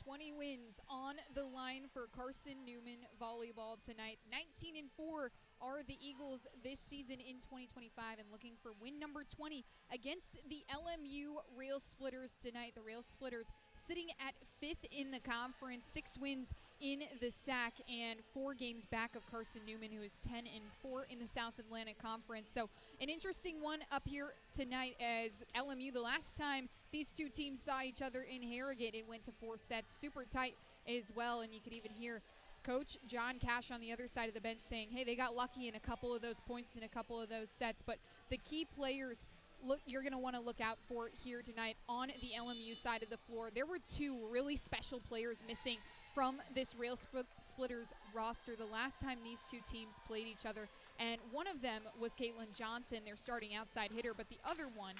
20 wins on the line for Carson-Newman volleyball tonight. 19-4 are the Eagles this season in 2025 and looking for win number 20 against the LMU Rail Splitters tonight. The Rail Splitters sitting at 5th in the conference, 6 wins in the SAC and 4 games back of Carson-Newman, who is 10-4 in the South Atlantic Conference. So an interesting one up here tonight as LMU, the last time these two teams saw each other in Harrogate, it went to 4 sets, super tight as well, and you could even hear Coach John Cash on the other side of the bench saying, hey, they got lucky in a couple of those points in a couple of those sets, but the key players you're going to want to look out for here tonight on the LMU side of the floor. There were 2 really special players missing from this Rail Splitters roster the last time these two teams played each other, and one of them was Caitlin Johnson, their starting outside hitter, but the other one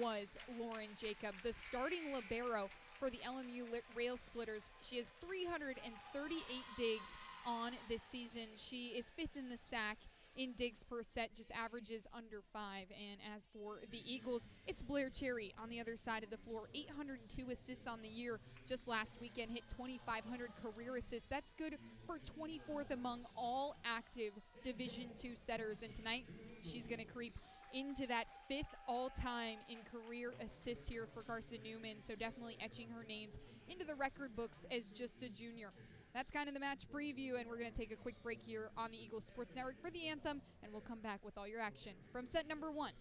was Lauren Jacob, the starting libero for the LMU Rail Splitters. She has 338 digs on this season. She is 5th in the SAC in digs per set, just averages under 5. And as for the Eagles, it's Blair Cherry on the other side of the floor. 802 assists on the year. Just last weekend hit 2,500 career assists. That's good for 24th among all active Division II setters. And tonight, she's going to creep into that 5th all-time in career assists here for Carson-Newman, so definitely etching her names into the record books as just a junior. That's kind of the match preview, and we're going to take a quick break here on the Eagles Sports Network for the anthem, and we'll come back with all your action from set number 1.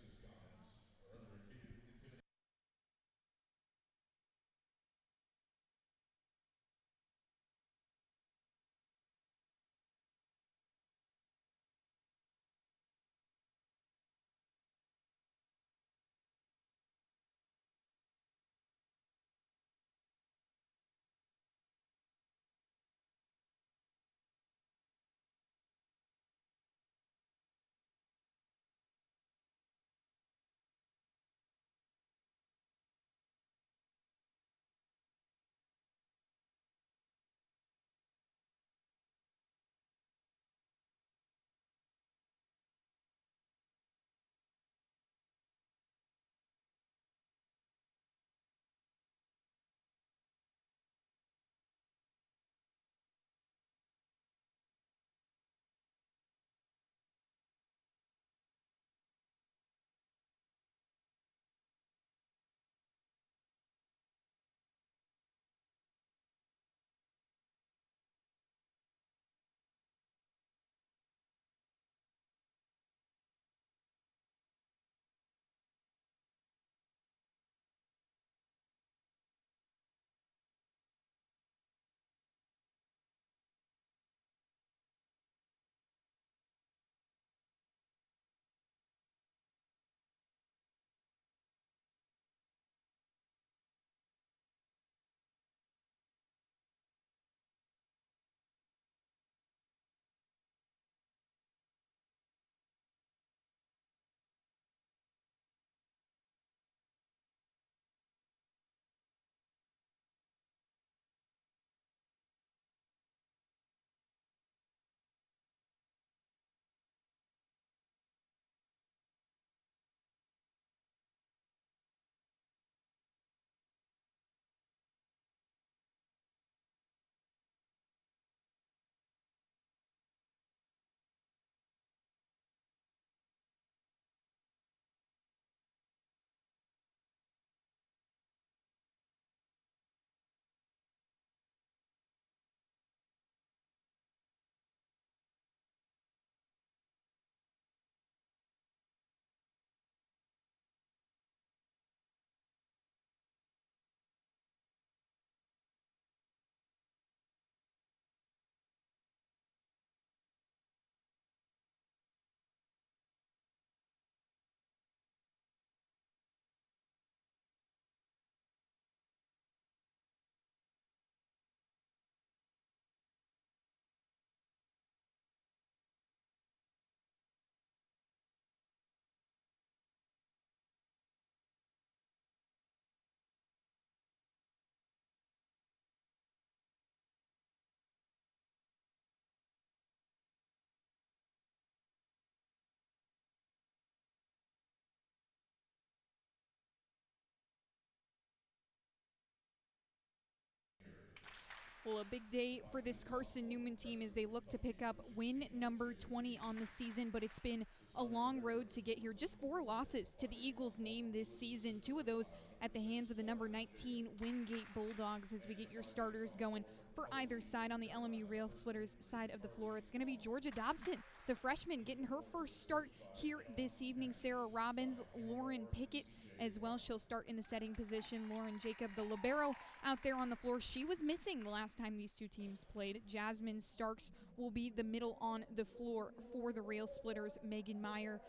Well, a big day for this Carson-Newman team as they look to pick up win number 20 on the season, but it's been a long road to get here. Just 4 losses to the Eagles' name this season, 2 of those at the hands of the number 19 Wingate Bulldogs. As we get your starters going for either side, on the LMU Rail Splitters side of the floor, it's going to be Georgia Dobson, the freshman, getting her first start here this evening. Sarah Robbins, Lauren Pickett as well. She'll start in the setting position. Lauren Jacob, the libero, out there on the floor. She was missing the last time these two teams played. Jasmine Starks will be the middle on the floor for the Rail Splitters. Megan Meyer,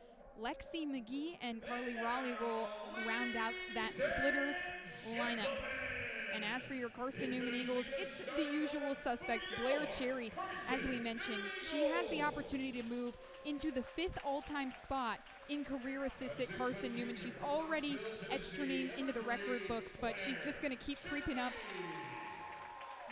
Lexi McGee, and Carly Raleigh will round out that Splitters lineup. And as for your Carson-Newman Eagles, it's the usual suspects. Blair Cherry, as we mentioned, she has the opportunity to move into the 5th all-time spot in career assists at Carson-Newman. She's already etched her name into the record books, but she's just going to keep creeping up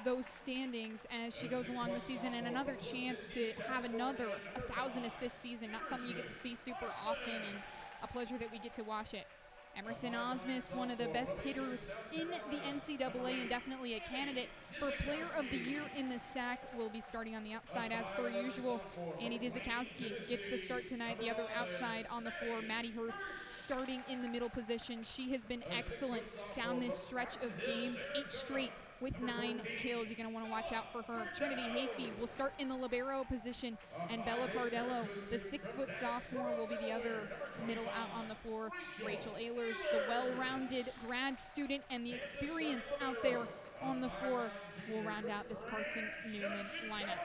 those standings as she goes along the season, and another chance to have another 1,000 assist season. Not something you get to see super often, and a pleasure that we get to watch it. Emerson Osmus, one of the best hitters in the NCAA and definitely a candidate for Player of the Year in the SAC, will be starting on the outside as per usual. Annie Dizikowski gets the start tonight, the other outside on the floor. Maddie Hurst starting in the middle position. She has been excellent down this stretch of games, 8 straight with 9 kills. You're going to want to watch out for her. Trinity Hafey will start in the libero position, and Bella Cardello, the 6-foot sophomore, will be the other middle out on the floor. Rachel Ehlers, the well-rounded grad student and the experience out there on the floor, will round out this Carson-Newman lineup.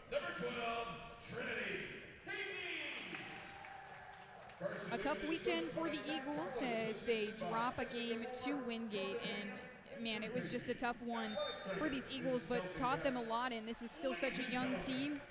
Number 12, Trinity Hafey. A tough weekend for the Eagles as they drop a game to Wingate, and man, it was just a tough one for these Eagles, but taught them a lot, and this is still such a young team.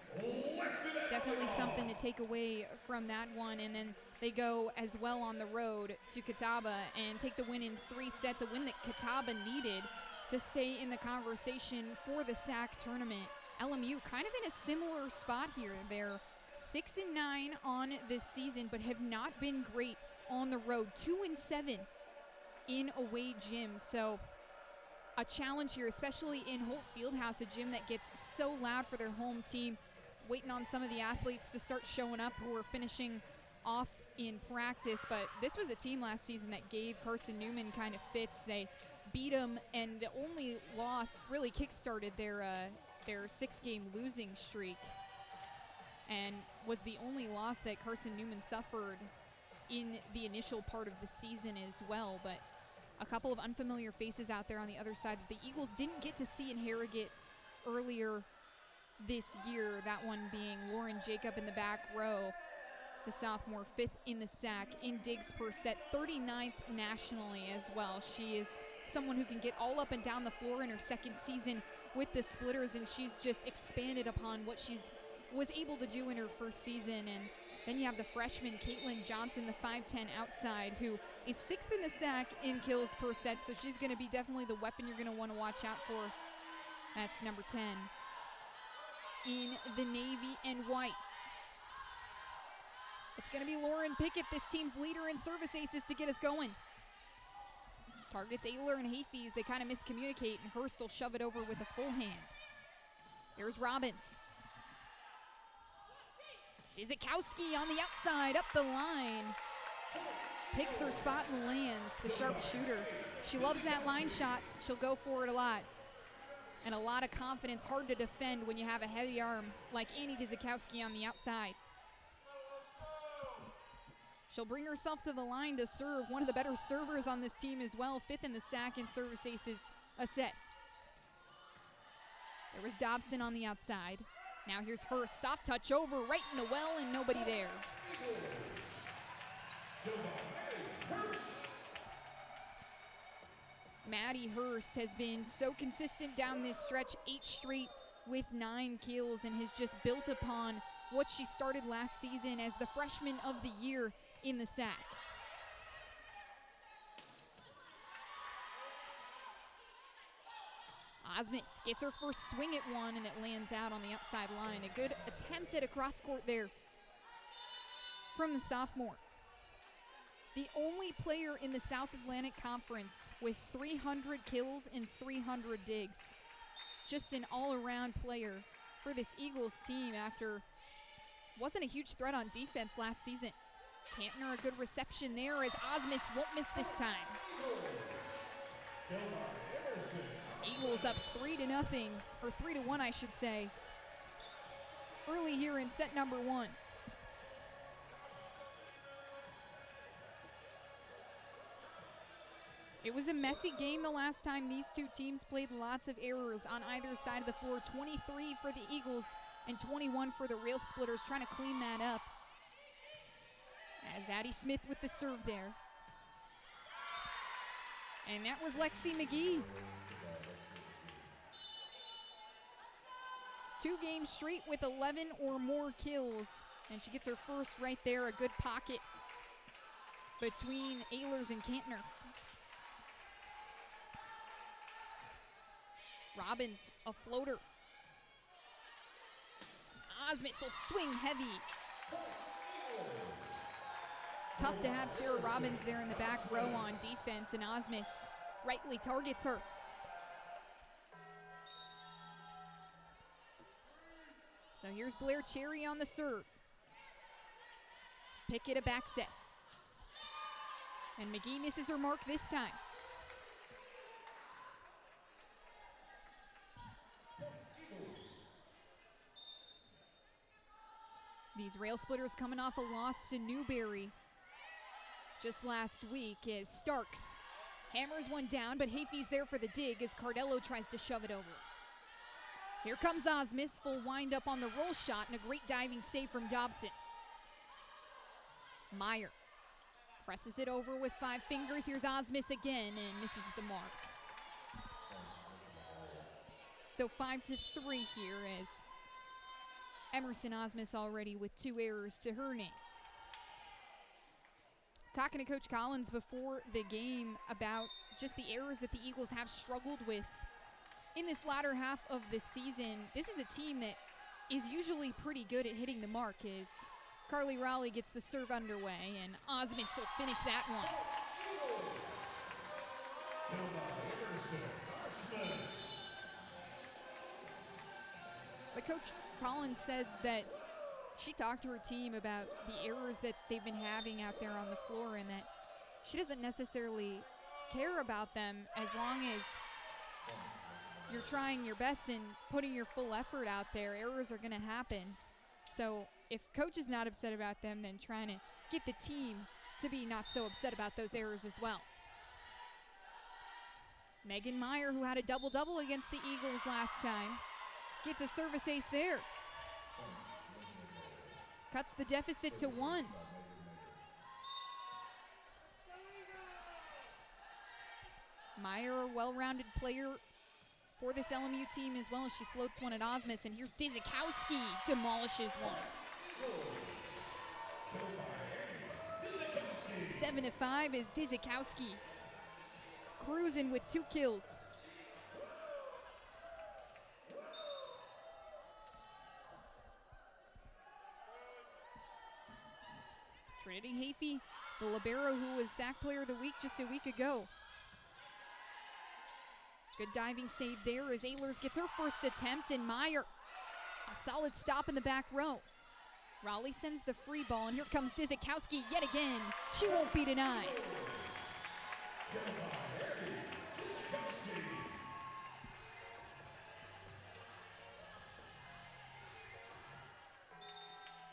Definitely something to take away from that one. And then they go as well on the road to Catawba and take the win in 3 sets, a win that Catawba needed to stay in the conversation for the SAC tournament. LMU kind of in a similar spot here. They're 6-9 on this season, but have not been great on the road. 2-7 in away gyms. So a challenge here, especially in Holt Fieldhouse, a gym that gets so loud for their home team. Waiting on some of the athletes to start showing up who are finishing off in practice. But this was a team last season that gave Carson-Newman kind of fits. They beat them, and the only loss really kickstarted their 6-game losing streak, and was the only loss that Carson-Newman suffered in the initial part of the season as well. But a couple of unfamiliar faces out there on the other side that the Eagles didn't get to see in Harrogate earlier this year. That one being Lauren Jacob in the back row, the sophomore, 5th in the SAC in digs per set, 39th nationally as well. She is someone who can get all up and down the floor in her 2nd season with the Splitters, and she's just expanded upon what she's was able to do in her 1st season. And then you have the freshman Caitlin Johnson, the 5'10" outside, who is 6th in the SAC in kills per set, so she's going to be definitely the weapon you're going to want to watch out for. That's number 10 in the navy and white. It's going to be Lauren Pickett, this team's leader in service aces, to get us going. Targets Ayler and Hafey as they kind of miscommunicate, and Hurst will shove it over with a full hand. Here's Robbins. Dizikowski on the outside, up the line. Picks her spot and lands, the sharp shooter. She loves that line shot. She'll go for it a lot. And a lot of confidence, hard to defend when you have a heavy arm like Annie Dizikowski on the outside. She'll bring herself to the line to serve, one of the better servers on this team as well, 5th in the SAC in service aces a set. There was Dobson on the outside. Now here's her soft touch over right in the well, and nobody there. Maddie Hurst has been so consistent down this stretch, 8 straight with 9 kills, and has just built upon what she started last season as the freshman of the year in the SAC. Osmus gets her first swing at one, and it lands out on the outside line. A good attempt at a cross court there from the sophomore. The only player in the South Atlantic Conference with 300 kills and 300 digs. just an all-around player for this Eagles team after wasn't a huge threat on defense last season. Cantner, a good reception there as Osmus won't miss this time. Eagles up 3-0, or 3-1 I should say, early here in set number 1. It was a messy game the last time these two teams played. Lots of errors on either side of the floor. 23 for the Eagles and 21 for the Rail Splitters, trying to clean that up. As Addie Smith with the serve there. And that was Lexi McGee. 2 games straight with 11 or more kills. And she gets her first right there, a good pocket between Ehlers and Cantner. Robbins, a floater. Osmus will swing heavy. Tough to have Sarah Robbins there in the back row on defense, and Osmus rightly targets her. So here's Blair Cherry on the serve. Pickett a back set. And McGee misses her mark this time. These Rail Splitters coming off a loss to Newberry just last week as Starks hammers one down, but Hafey's there for the dig as Cardello tries to shove it over. Here comes Osmus, full wind up on the roll shot, and a great diving save from Dobson. Meyer presses it over with 5 fingers. Here's Osmus again and misses the mark. So 5-3 here as Emerson Osmus already with 2 errors to her name. Talking to Coach Collins before the game about just the errors that the Eagles have struggled with in this latter half of the season. This is a team that is usually pretty good at hitting the mark as Carly Rowley gets the serve underway, and Osmus will finish that one. But Coach Collins said that she talked to her team about the errors that they've been having out there on the floor, and that she doesn't necessarily care about them as long as you're trying your best and putting your full effort out there. Errors are going to happen. So if coach is not upset about them, then trying to get the team to be not so upset about those errors as well. Megan Meyer, who had a double-double against the Eagles last time, gets a service ace there. Cuts the deficit to 1. Meyer, a well-rounded player for this LMU team as well as she floats one at Osmus. And here's Dizikowski, demolishes one. 7-5 is Dizikowski cruising with 2 kills. Trinity Hafey, the libero who was SAC Player of the Week just a week ago. Good diving save there as Ehlers gets her first attempt, and Meyer, a solid stop in the back row. Raleigh sends the free ball, and here comes Dizikowski yet again. She won't be denied.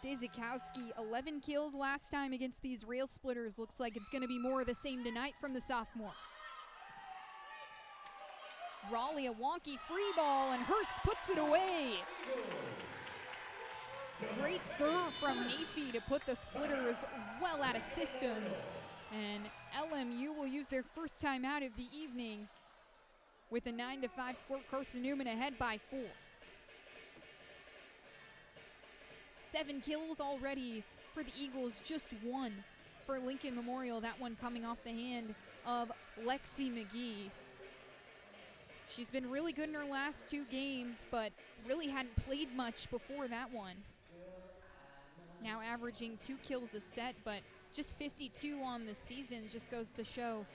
Dizikowski, 11 kills last time against these Rail Splitters. Looks like it's going to be more of the same tonight from the sophomore. Raleigh, a wonky free ball, and Hurst puts it away. Great serve from Hafey to put the Splitters well out of system. And LMU will use their first time out of the evening with a 9-5 score. Carson-Newman ahead by 4. 7 kills already for the Eagles, just 1 for Lincoln Memorial. That one coming off the hand of Lexi McGee. She's been really good in her last 2 games, but really hadn't played much before that one. Now averaging 2 kills a set, but just 52 on the season. Just goes to show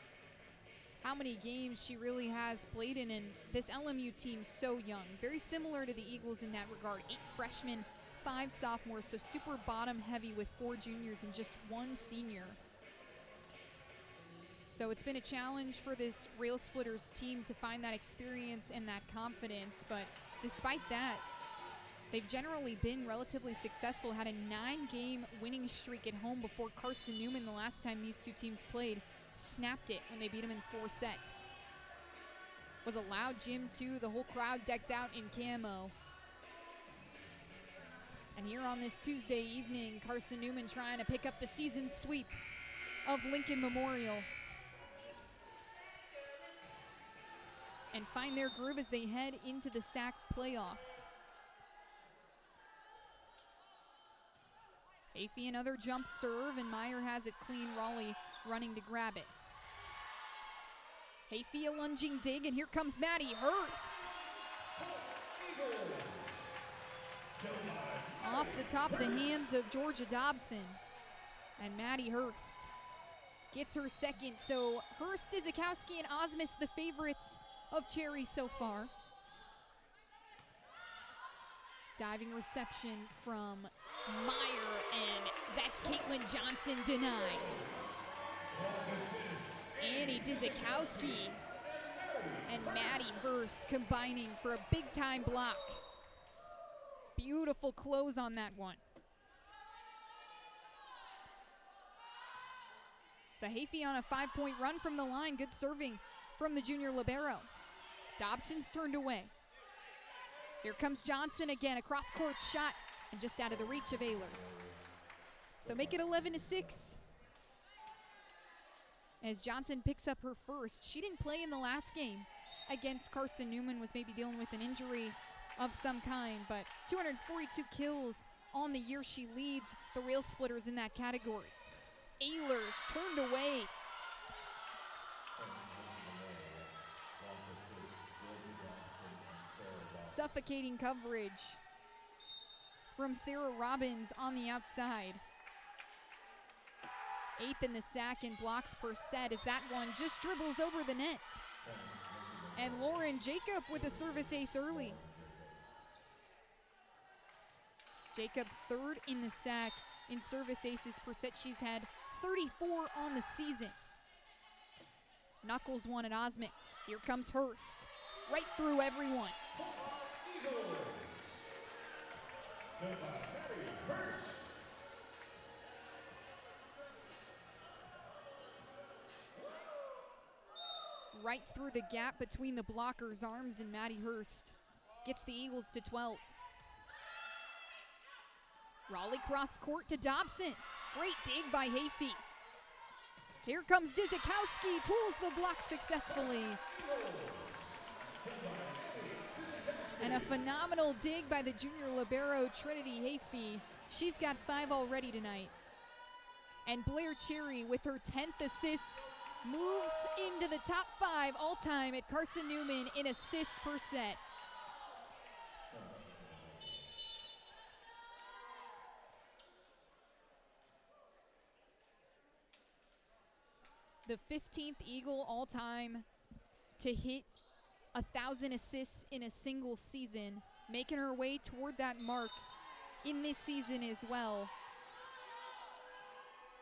how many games she really has played in, and this LMU team so young. Very similar to the Eagles in that regard. 8 freshmen, 5 sophomores, so super bottom heavy with 4 juniors and just 1 senior. So it's been a challenge for this Rail Splitters team to find that experience and that confidence, but despite that, they've generally been relatively successful. Had a 9-game winning streak at home before Carson-Newman the last time these two teams played. Snapped it when they beat them in 4 sets. Was a loud gym too, the whole crowd decked out in camo. And here on this Tuesday evening, Carson-Newman trying to pick up the season sweep of Lincoln Memorial and find their groove as they head into the SAC playoffs. Afey another jump serve, and Meyer has it clean. Raleigh running to grab it. Afey a lunging dig, and here comes Maddie Hurst. Off the top of the hands of Georgia Dobson. And Maddie Hurst gets her second. So Hurst, Izakowski, and Osmus the favorites of Cherry so far. Diving reception from Meyer, and that's Caitlin Johnson denied. Annie Dizikowski and Maddie Hurst combining for a big-time block. Beautiful close on that one. So Afey on a 5-point run from the line. Good serving from the junior libero. Dobson's turned away. Here comes Johnson again, a cross-court shot, and just out of the reach of Ehlers. So make it 11-6. As Johnson picks up her first. She didn't play in the last game against Carson-Newman, was maybe dealing with an injury of some kind, but 242 kills on the year. She leads the Rail Splitters in that category. Ehlers turned away. Suffocating coverage from Sarah Robbins on the outside. 8th in the SAC in blocks per set as that one just dribbles over the net. And Lauren Jacob with a service ace early. Jacob 3rd in the SAC in service aces per set. She's had 34 on the season. Knuckles one at Osmus. Here comes Hurst. Right through everyone. Right through the gap between the blocker's arms, and Maddie Hurst gets the Eagles to 12. Raleigh cross court to Dobson. Great dig by Afey. Here comes Dizikowski, tools the block successfully. And a phenomenal dig by the junior libero, Trinity Afey. She's got 5 already tonight. And Blair Cherry with her 10th assist moves into the top 5 all-time at Carson-Newman in assists per set. The 15th Eagle all-time to hit 1,000 assists in a single season, making her way toward that mark in this season as well.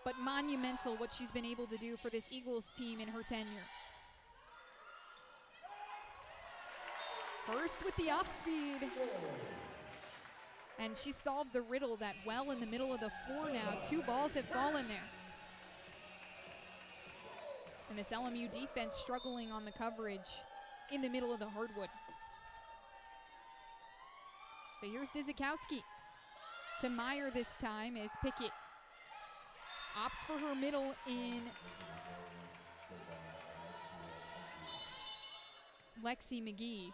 But monumental what she's been able to do for this Eagles team in her tenure. Hurst with the off-speed. And she solved the riddle that well in the middle of the floor now. 2 balls have fallen there. And this LMU defense struggling on the coverage in the middle of the hardwood. So here's Dizikowski to Meyer this time as Pickett opts for her middle in Lexi McGee.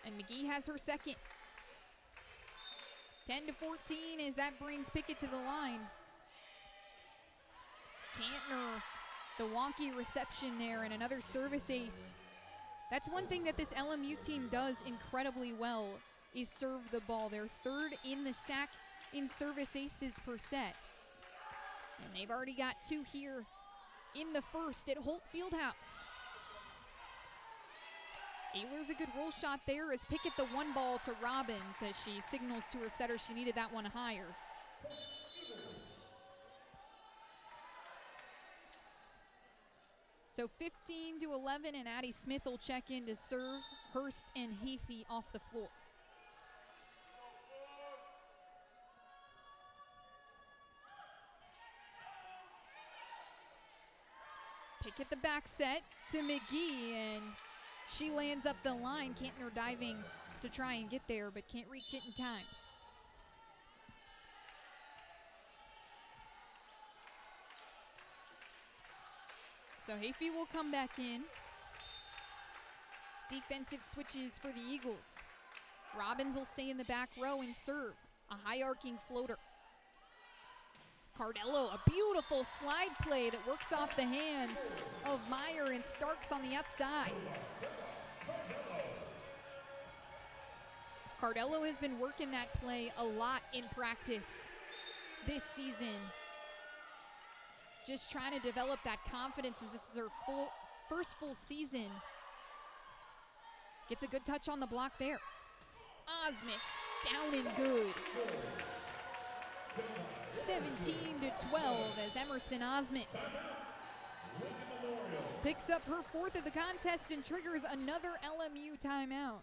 And McGee has her second. 10-14 as that brings Pickett to the line. Kantner, the wonky reception there, and another service ace. That's one thing that this LMU team does incredibly well, is serve the ball. They're 3rd in the SAC in service aces per set. And they've already got 2 here in the first at Holt Fieldhouse. Ehlers a good roll shot there as Pickett the 1 ball to Robbins as she signals to her setter she needed that one higher. So 15-11, and Addie Smith will check in to serve. Hurst and Heafy off the floor. Pickett the back set to McGee, and she lands up the line. Kantner diving to try and get there, but can't reach it in time. So Heafy will come back in. Defensive switches for the Eagles. Robbins will stay in the back row and serve. A high arcing floater. Cardello, a beautiful slide play that works off the hands of Meyer and Starks on the outside. Cardello has been working that play a lot in practice this season. Just trying to develop that confidence as this is her first full season. Gets a good touch on the block there. Osmus down and good. 17-12 as Emerson Osmus picks up her 4th of the contest and triggers another LMU timeout.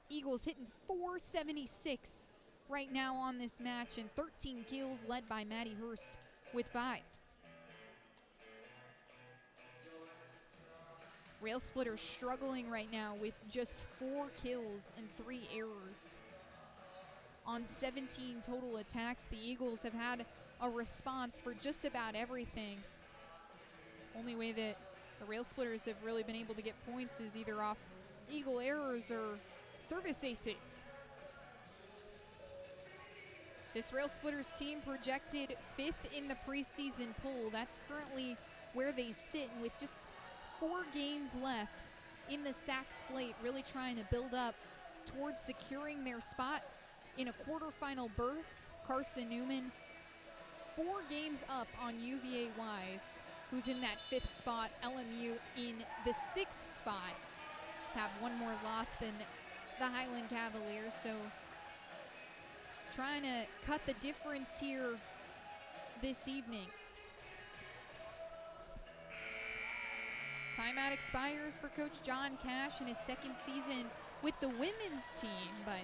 Eagles hitting .476 right now on this match, and 13 kills led by Maddie Hurst with 5. Rail Splitter struggling right now with just 4 kills and 3 errors. On 17 total attacks, the Eagles have had a response for just about everything. Only way that the Rail Splitters have really been able to get points is either off Eagle errors or service aces. This Rail Splitters team projected 5th in the preseason poll. That's currently where they sit, and with just 4 games left in the SAC slate, really trying to build up towards securing their spot in a quarterfinal berth. Carson-Newman 4 games up on UVA Wise, who's in that 5th spot. LMU in the 6th spot. Just have 1 more loss than the Highland Cavaliers, so trying to cut the difference here this evening. Timeout expires for Coach John Cash in his 2nd season with the women's team, but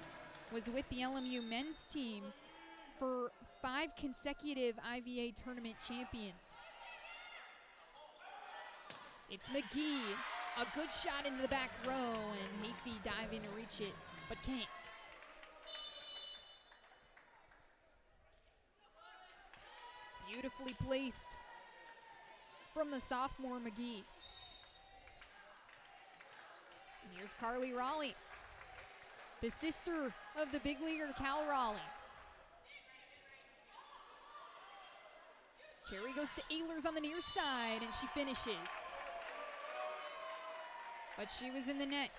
was with the LMU men's team for 5 consecutive IVA tournament champions. It's McGee, a good shot into the back row, and Heafy diving to reach it, but can't. Beautifully placed from the sophomore McGee. And here's Carly Raleigh, the sister of the big leaguer Cal Raleigh. Cherry goes to Ehlers on the near side, and she finishes. But she was in the net.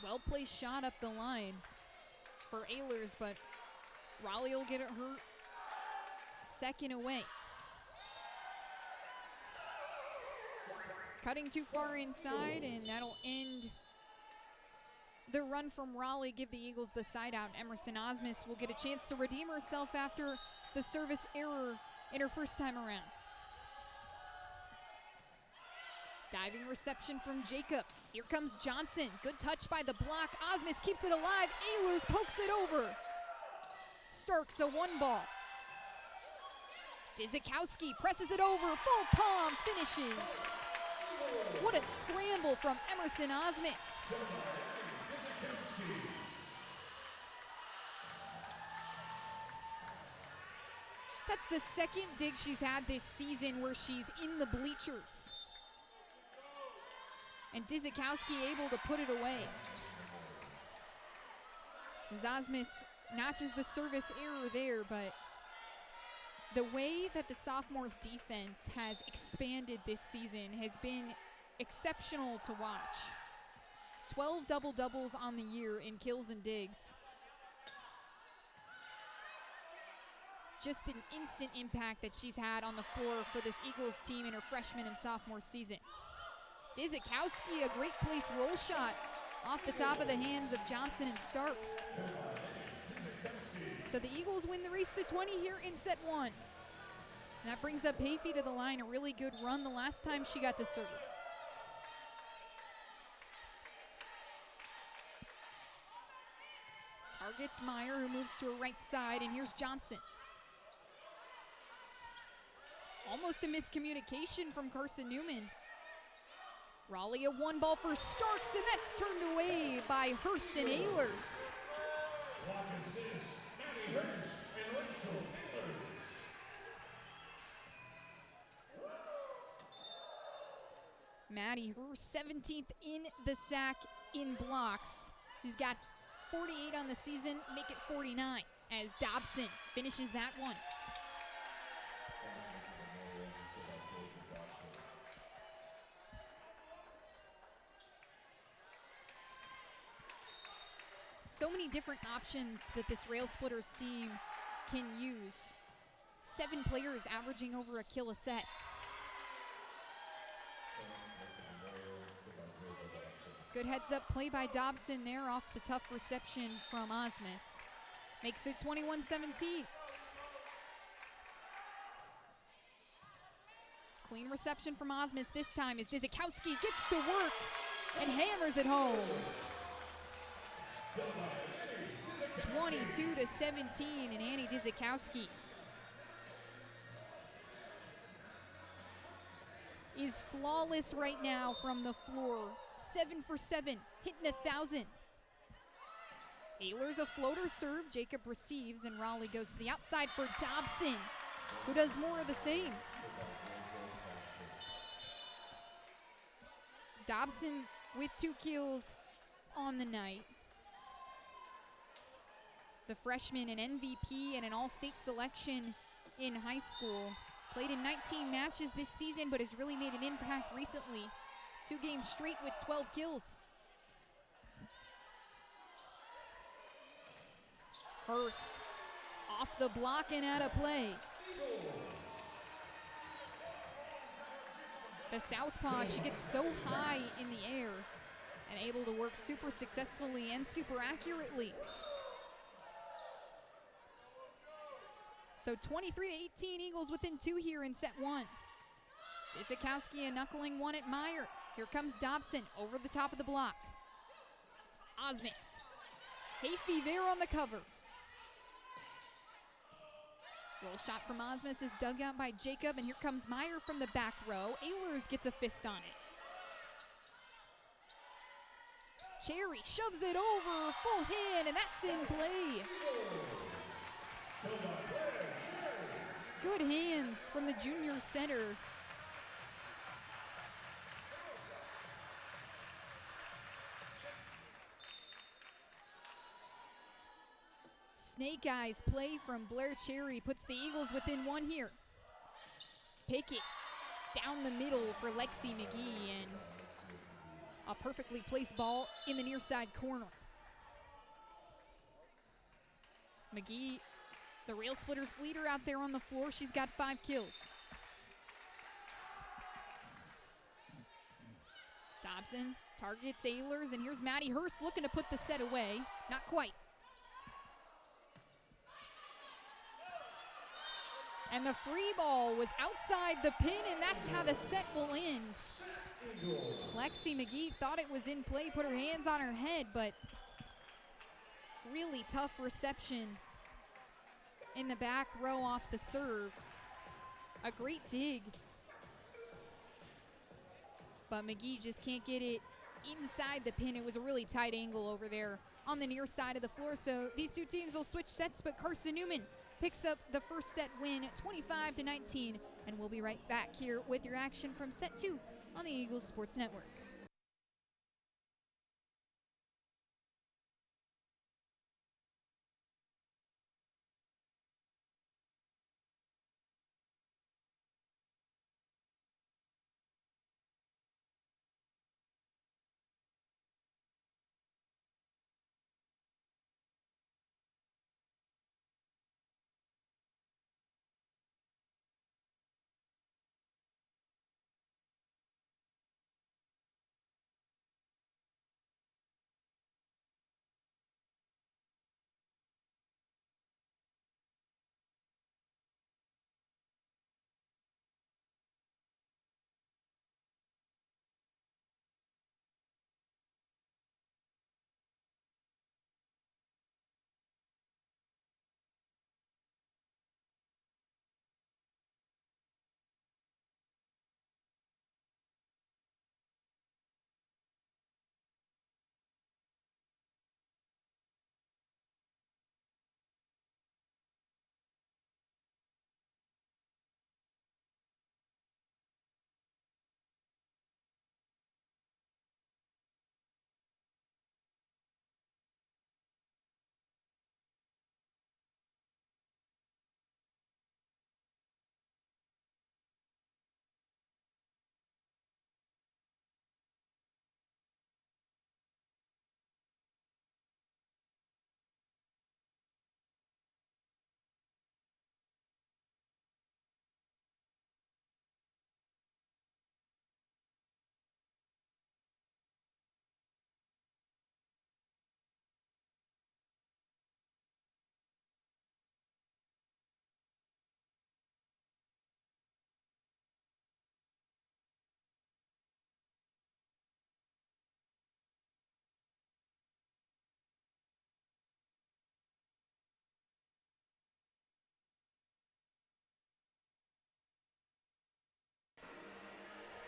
Well-placed shot up the line for Ehlers, but Raleigh will get her 2nd away. Cutting too far inside, and that'll end the run from Raleigh, give the Eagles the side out. Emerson Osmus will get a chance to redeem herself after the service error in her first time around. Diving reception from Jacob. Here comes Johnson. Good touch by the block. Osmus keeps it alive. Ehlers pokes it over. Starks a 1 ball. Dizikowski presses it over. Full palm finishes. What a scramble from Emerson Osmus. That's the 2nd dig she's had this season where she's in the bleachers. And Dizikowski able to put it away. Osmus notches the service error there, but the way that the sophomores' defense has expanded this season has been exceptional to watch. 12 double-doubles on the year in kills and digs. Just an instant impact that she's had on the floor for this Eagles team in her freshman and sophomore season. Dizikowski, a great place roll shot off the top of the hands of Johnson and Starks. So the Eagles win the race to 20 here in set 1. And that brings up Hayfie to the line, a really good run the last time she got to serve. Targets Meyer, who moves to her right side, and here's Johnson. Almost a miscommunication from Carson-Newman. Raleigh, a one ball for Starks, and that's turned away by Hurst and Ehlers. Maddie Hurst, 17th in the SAC in blocks. She's got 48 on the season, make it 49 as Dobson finishes that one. So many different options that this Rail Splitters team can use. 7 players averaging over a kill a set. Good heads up play by Dobson there off the tough reception from Osmus. Makes it 21-17. Clean reception from Osmus this time as Dizikowski gets to work and hammers it home. 22-17 and Annie Dizikowski is flawless right now from the floor. 7 for 7, hitting 1,000. Ehlers a floater serve, Jacob receives, and Raleigh goes to the outside for Dobson, who does more of the same. Dobson with 2 kills on the night. The freshman, an MVP and an all-state selection in high school. Played in 19 matches this season, but has really made an impact recently. 2 games straight with 12 kills. Hurst off the block and out of play. The southpaw, she gets so high in the air and able to work super successfully and super accurately. So 23-18 Eagles within 2 here in set 1. Dizikowski a knuckling one at Meyer. Here comes Dobson over the top of the block. Osmus. Hayfie there on the cover. Roll shot from Osmus is dug out by Jacob, and here comes Meyer from the back row. Ehlers gets a fist on it. Cherry shoves it over, full hand, and that's in play. Good hands from the junior setter. Snake eyes play from Blair Cherry puts the Eagles within 1 here. Pickett down the middle for Lexi McGee, and a perfectly placed ball in the near side corner. McGee, the Rail Splitters leader out there on the floor. She's got 5 kills. Dobson targets Ehlers, and here's Maddie Hurst looking to put the set away. Not quite. And the free ball was outside the pin, and that's how the set will end. Lexi McGee thought it was in play, put her hands on her head, but really tough reception in the back row off the serve. A great dig. But McGee just can't get it inside the pin. It was a really tight angle over there on the near side of the floor. So these 2 teams will switch sets, but Carson-Newman picks up the first set win, 25-19. And we'll be right back here with your action from set 2 on the Eagles Sports Network.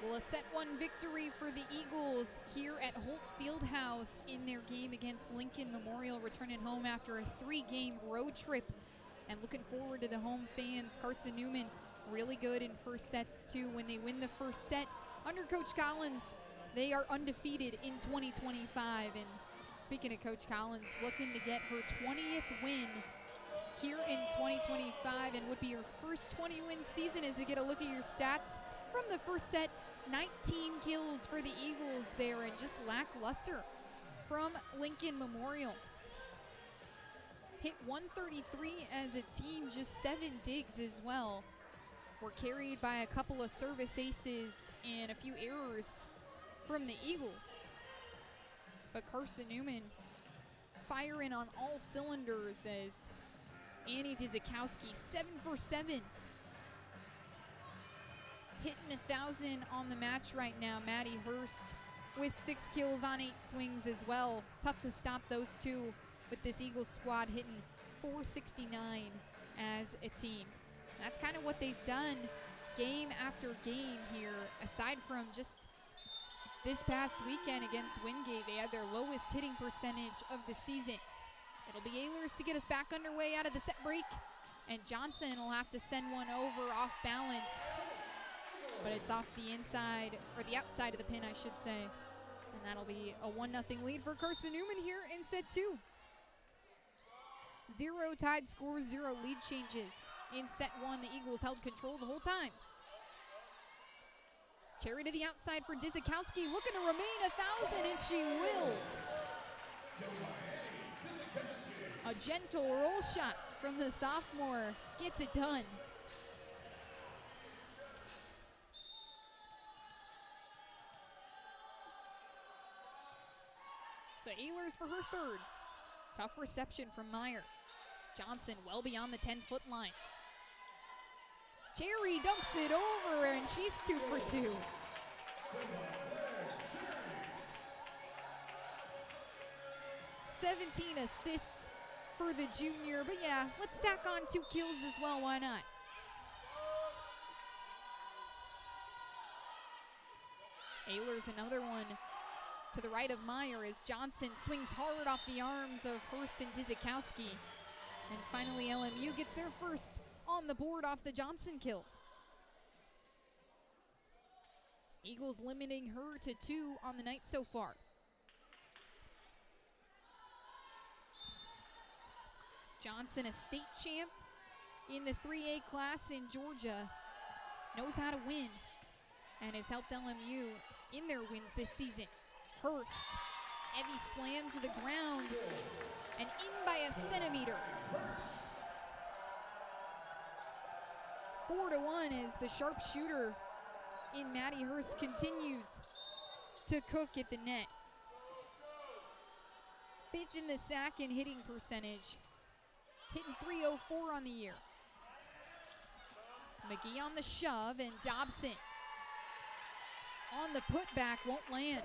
Well, a set 1 victory for the Eagles here at Holt Fieldhouse in their game against Lincoln Memorial, returning home after a 3-game road trip. And looking forward to the home fans. Carson-Newman really good in first sets too. When they win the first set under Coach Collins, they are undefeated in 2025. And speaking of Coach Collins, looking to get her 20th win here in 2025, and would be her first 20-win season. As you get a look at your stats from the first set, 19 kills for the Eagles there, and just lackluster from Lincoln Memorial. Hit 133 as a team, just 7 digs as well. Were carried by a couple of service aces and a few errors from the Eagles. But Carson-Newman firing on all cylinders as Annie Dizikowski 7 for 7. Hitting 1,000 on the match right now. Maddie Hurst with 6 kills on 8 swings as well. Tough to stop those two, with this Eagles squad hitting 469 as a team. That's kind of what they've done game after game here. Aside from just this past weekend against Wingate, they had their lowest hitting percentage of the season. It'll be Ehlers to get us back underway out of the set break, and Johnson will have to send one over off balance. But it's off the inside, or the outside of the pin, I should say. And that'll be a 1-0 lead for Carson-Newman here in set 2. 0 tied scores, 0 lead changes. In set 1, the Eagles held control the whole time. Carry to the outside for Dizikowski, looking to remain 1,000, and she will. A gentle roll shot from the sophomore gets it done. So Ehlers for her 3rd. Tough reception from Meyer. Johnson well beyond the 10-foot line. Cherry dumps it over, and she's 2 for 2. "17 assists for the junior, but yeah, let's tack on 2 kills as well, why not? Ehlers another one to the right of Meyer as Johnson swings hard off the arms of Hurst and Dizikowski. And finally LMU gets their first on the board off the Johnson kill. Eagles limiting her to 2 on the night so far. Johnson, a state champ in the 3A class in Georgia, knows how to win and has helped LMU in their wins this season. Hurst, heavy slam to the ground and in by a centimeter. 4-1 as the sharpshooter in Maddie Hurst continues to cook at the net. 5th in the sack in hitting percentage, hitting .304 on the year. McGee on the shove, and Dobson on the putback won't land.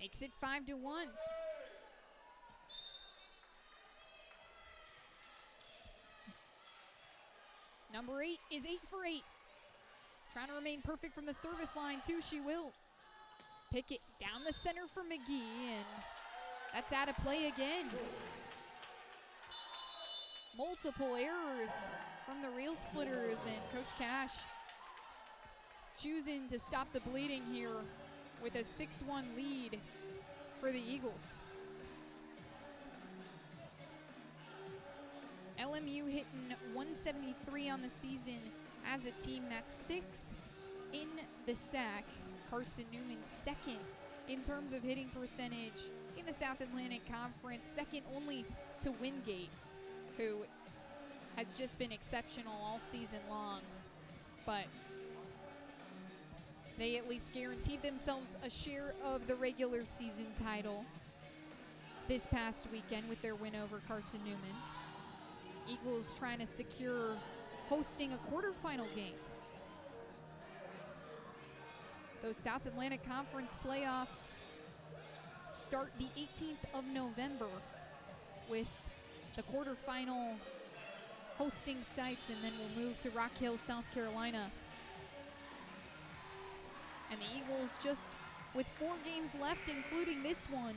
Makes it 5-1. Number 8 is 8 for 8. Trying to remain perfect from the service line too, she will. Pick it down the center for McGee, and that's out of play again. Multiple errors from the Real Splitters, and Coach Cash choosing to stop the bleeding here with a 6-1 lead for the Eagles. LMU hitting 173 on the season as a team. That's 6 in the sack. Carson-Newman 2nd in terms of hitting percentage in the South Atlantic Conference, 2nd only to Wingate, who has just been exceptional all season long. But they at least guaranteed themselves a share of the regular season title this past weekend with their win over Carson-Newman. Eagles trying to secure hosting a quarterfinal game. Those South Atlantic Conference playoffs start the 18th of November with the quarterfinal hosting sites, and then we'll move to Rock Hill, South Carolina And the Eagles, just with 4 games left, including this one,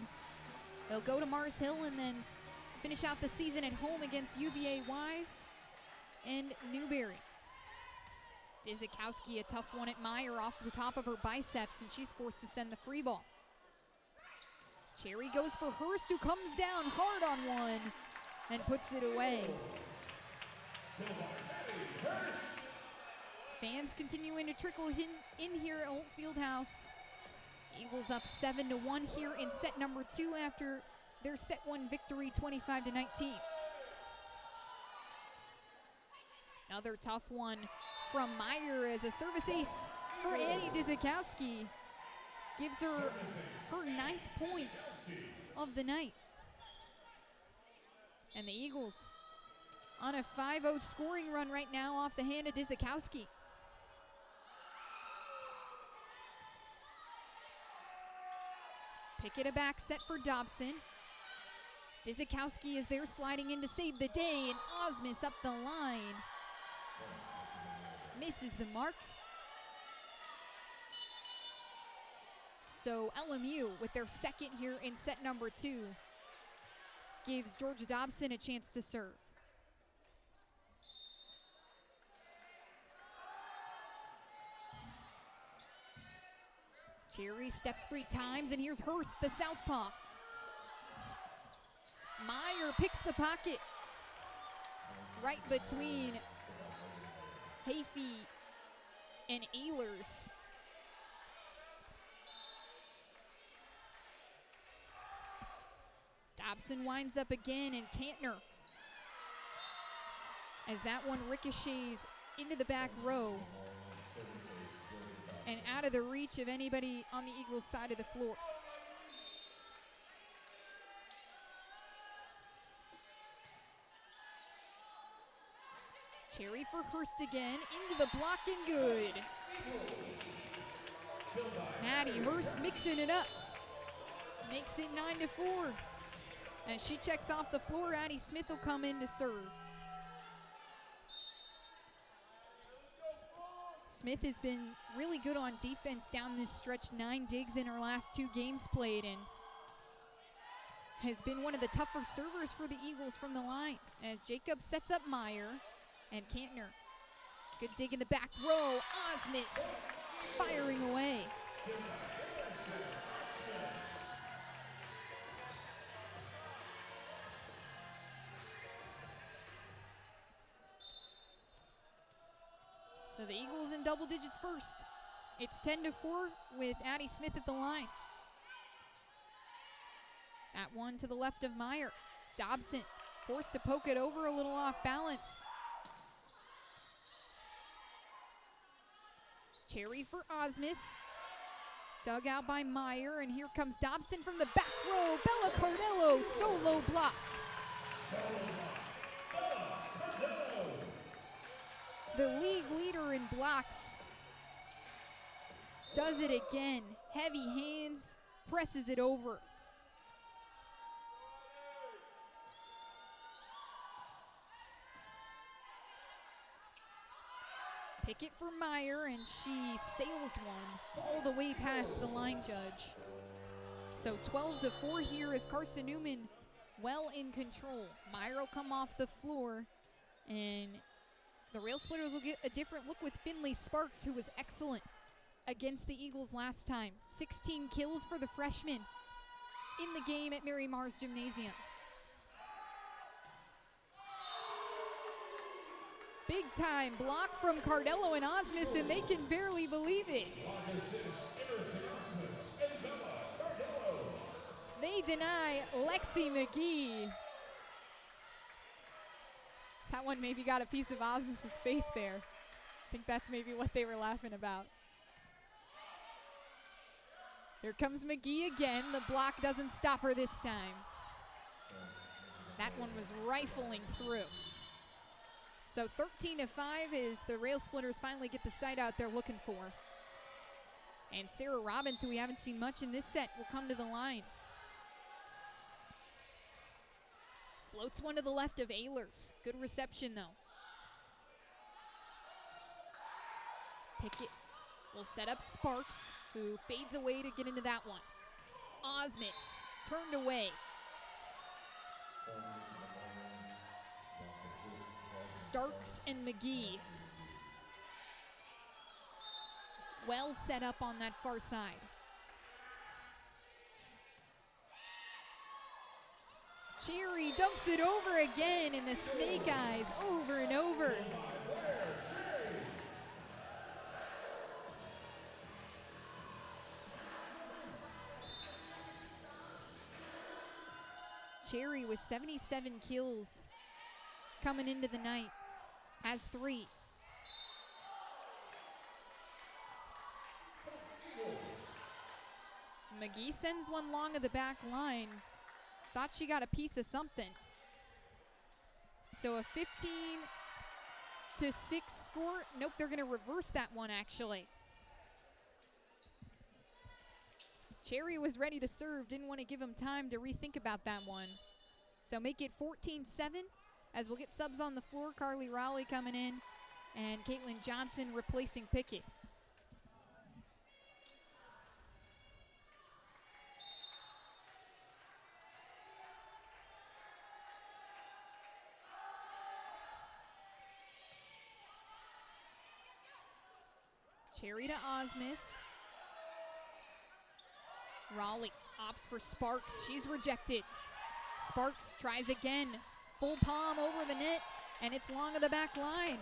they'll go to Mars Hill and then finish out the season at home against UVA Wise and Newberry. Dizikowski, a tough one at Meyer off the top of her biceps, and she's forced to send the free ball. Cherry goes for Hurst, who comes down hard on one and puts it away. Fans continuing to trickle in here at Holt Fieldhouse. Eagles up 7-1 here in set number 2 after their set 1 victory, 25-19. Another tough one from Meyer as a service ace for Annie Dizikowski. Gives her 9th point of the night. And the Eagles on a 5-0 scoring run right now off the hand of Dizikowski. Pick it a back set for Dobson. Dizikowski is there sliding in to save the day, and Osmus up the line. Misses the mark. So LMU, with their second here in set number 2, gives Georgia Dobson a chance to serve. Cherry steps 3 times, and here's Hurst, the southpaw. Meyer picks the pocket right between Hafey and Ehlers. Dobson winds up again, and Kantner, as that one ricochets into the back row and out of the reach of anybody on the Eagles' side of the floor. Cherry for Hurst again, into the block and good. Maddie Hurst mixing it up. Makes it 9-4. As she checks off the floor, Addie Smith will come in to serve. Smith has been really good on defense down this stretch. 9 digs in her last 2 games played, and has been one of the tougher servers for the Eagles from the line. As Jacob sets up Meyer and Kantner. Good dig in the back row. Osmus firing away. So the Eagles in double digits first. It's 10-4 with Addie Smith at the line. That one to the left of Meyer. Dobson forced to poke it over, a little off balance. Cherry for Osmus. Dug out by Meyer, and here comes Dobson from the back row. Bella Cardello, solo block. The league leader in blocks does it again. Heavy hands, presses it over. Pick it for Meyer, and she sails one all the way past the line judge. So 12-4 here as Carson-Newman well in control. Meyer will come off the floor, and the Rail Splitters will get a different look with Finley Sparks, who was excellent against the Eagles last time. 16 kills for the freshman in the game at Mary Mars Gymnasium. Big time block from Cardello and Osmus, and they can barely believe it. They deny Lexi McGee. That one maybe got a piece of Osmus's face there. I think that's maybe what they were laughing about. Here comes McGee again. The block doesn't stop her this time. That one was rifling through. So 13-5 is the Rail Splitters finally get the sight out they're looking for. And Sarah Robbins, who we haven't seen much in this set, will come to the line. Floats one to the left of Ehlers. Good reception, though. Pickett will set up Sparks. who fades away to get into that one. Osmus turned away. Starks and McGee well set up on that far side. Cherry dumps it over again, and the snake eyes over and over. Cherry with 77 kills coming into the night, has 3. McGee sends one long of the back line. Thought she got a piece of something. So a 15-6 score. Nope, they're going to reverse that one, actually. Cherry was ready to serve, didn't want to give him time to rethink about that one. So make it 14-7 as we'll get subs on the floor. Carly Rowley coming in and Caitlin Johnson replacing Pickett. Cherry to Osmus. Raleigh opts for Sparks. She's rejected. Sparks tries again. Full palm over the net, and it's long of the back line.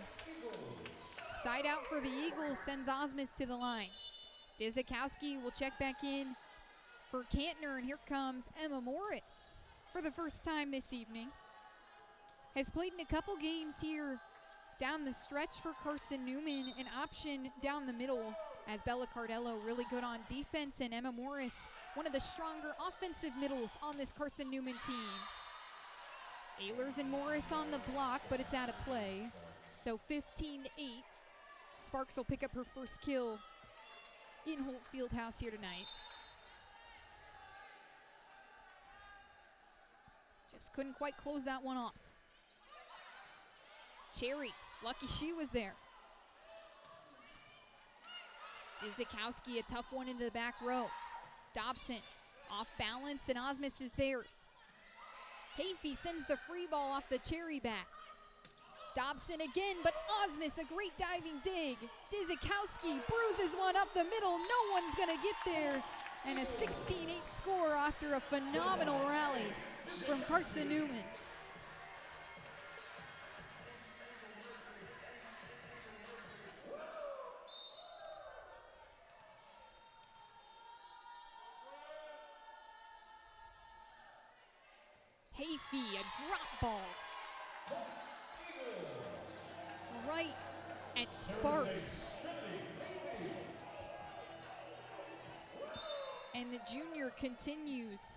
Side out for the Eagles sends Osmus to the line. Dizikowski will check back in for Kantner, and here comes Emma Morris for the first time this evening. Has played in a couple games here down the stretch for Carson-Newman, an option down the middle as Bella Cardello really good on defense, and Emma Morris, one of the stronger offensive middles on this Carson-Newman team. Ehlers and Morris on the block, but it's out of play. So 15-8. Sparks will pick up her first kill in Holt Fieldhouse here tonight. Just couldn't quite close that one off. Cherry, lucky she was there. Dizikowski, a tough one into the back row. Dobson, off balance, and Osmus is there. Hafey sends the free ball off the Cherry bat. Dobson again, but Osmus, a great diving dig. Dizikowski bruises one up the middle. No one's gonna get there. And a 16-8 score after a phenomenal rally from Carson-Newman. Hafey, a drop ball. Right at Sparks. And the junior continues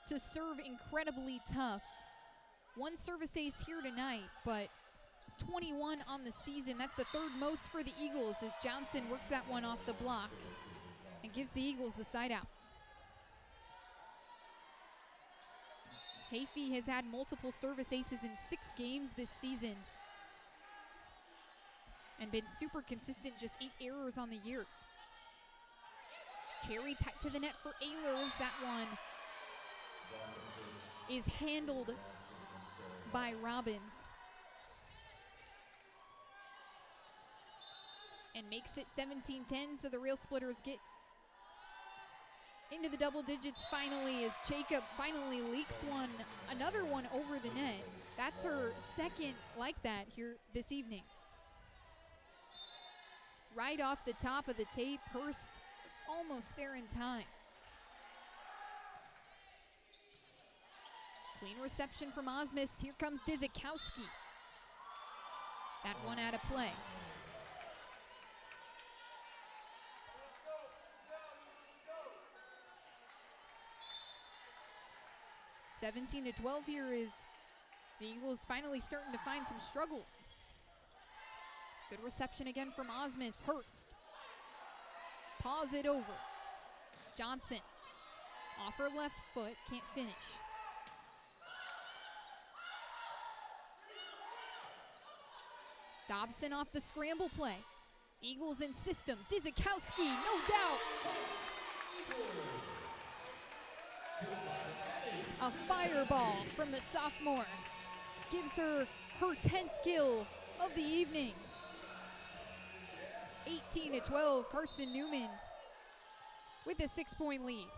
to serve incredibly tough. One service ace here tonight, but 21 on the season. That's the third most for the Eagles as Johnson works that one off the block and gives the Eagles the side out. Hafey has had multiple service aces in 6 games this season and been super consistent, just 8 errors on the year. Cherry tight to the net for Ehlers. That one is handled by Robbins. And makes it 17-10, so the Real Splitters get into the double digits finally as Jacob finally leaks one, another one over the net. That's her second like that here this evening. Right off the top of the tape, Hurst almost there in time. Clean reception from Osmus. Here comes Dizikowski. That one out of play. (17-12) here is the Eagles finally starting to find some struggles. Good reception again from Osmus. Hurst. Paws it over. Johnson. Off her left foot. Can't finish. Dobson off the scramble play. Eagles in system. Dizikowski, no doubt. A fireball from the sophomore gives her 10th kill of the evening. 18-12, Carson-Newman with a 6-point lead.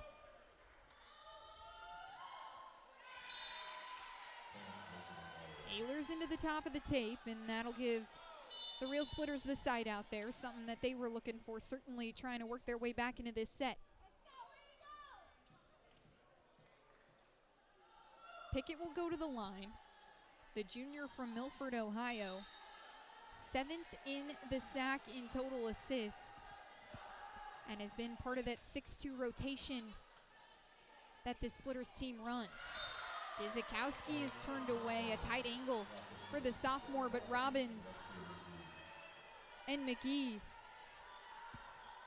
Ehlers into the top of the tape, and that'll give the Real Splitters the side out there, something that they were looking for, certainly trying to work their way back into this set. Pickett will go to the line. The junior from Milford, Ohio. 7th in the SAC in total assists, and has been part of that 6-2 rotation that this Splitters team runs. Dizikowski is turned away, a tight angle for the sophomore, but Robbins and McGee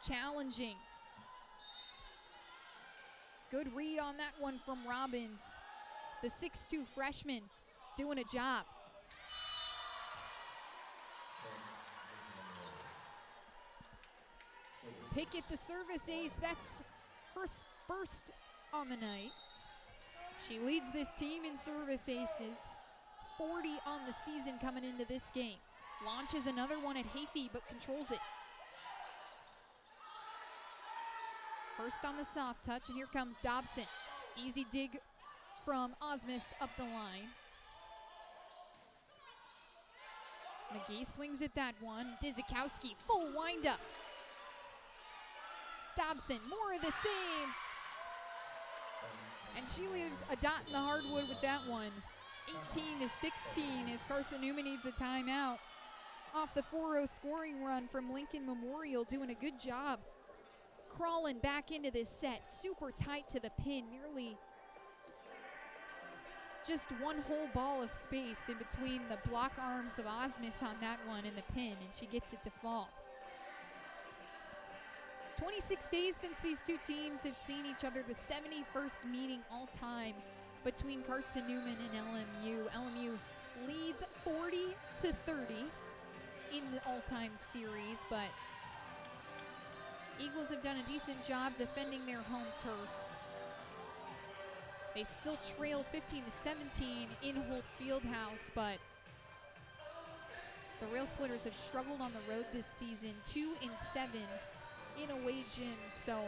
challenging. Good read on that one from Robbins. The 6'2 freshman doing a job. Pickett, the service ace, that's her first on the night. She leads this team in service aces, 40 on the season coming into this game. Launches another one at Hafey, but controls it. First on the soft touch, and here comes Dobson. Easy dig from Osmus up the line. McGee swings at that one. Dizikowski, full windup. Dobson, more of the same. And she leaves a dot in the hardwood with that one. 18-16 as Carson-Newman needs a timeout. Off the 4-0 scoring run from Lincoln Memorial, doing a good job crawling back into this set. Super tight to the pin, nearly just one whole ball of space in between the block arms of Osmus on that one and the pin, and she gets it to fall. 26 days since these two teams have seen each other, the 71st meeting all time between Carson-Newman and LMU. LMU leads 40-30 in the all-time series, but Eagles have done a decent job defending their home turf. They still trail 15-17 in Holt Fieldhouse, but the Rail Splitters have struggled on the road this season, 2-7 in away gyms, so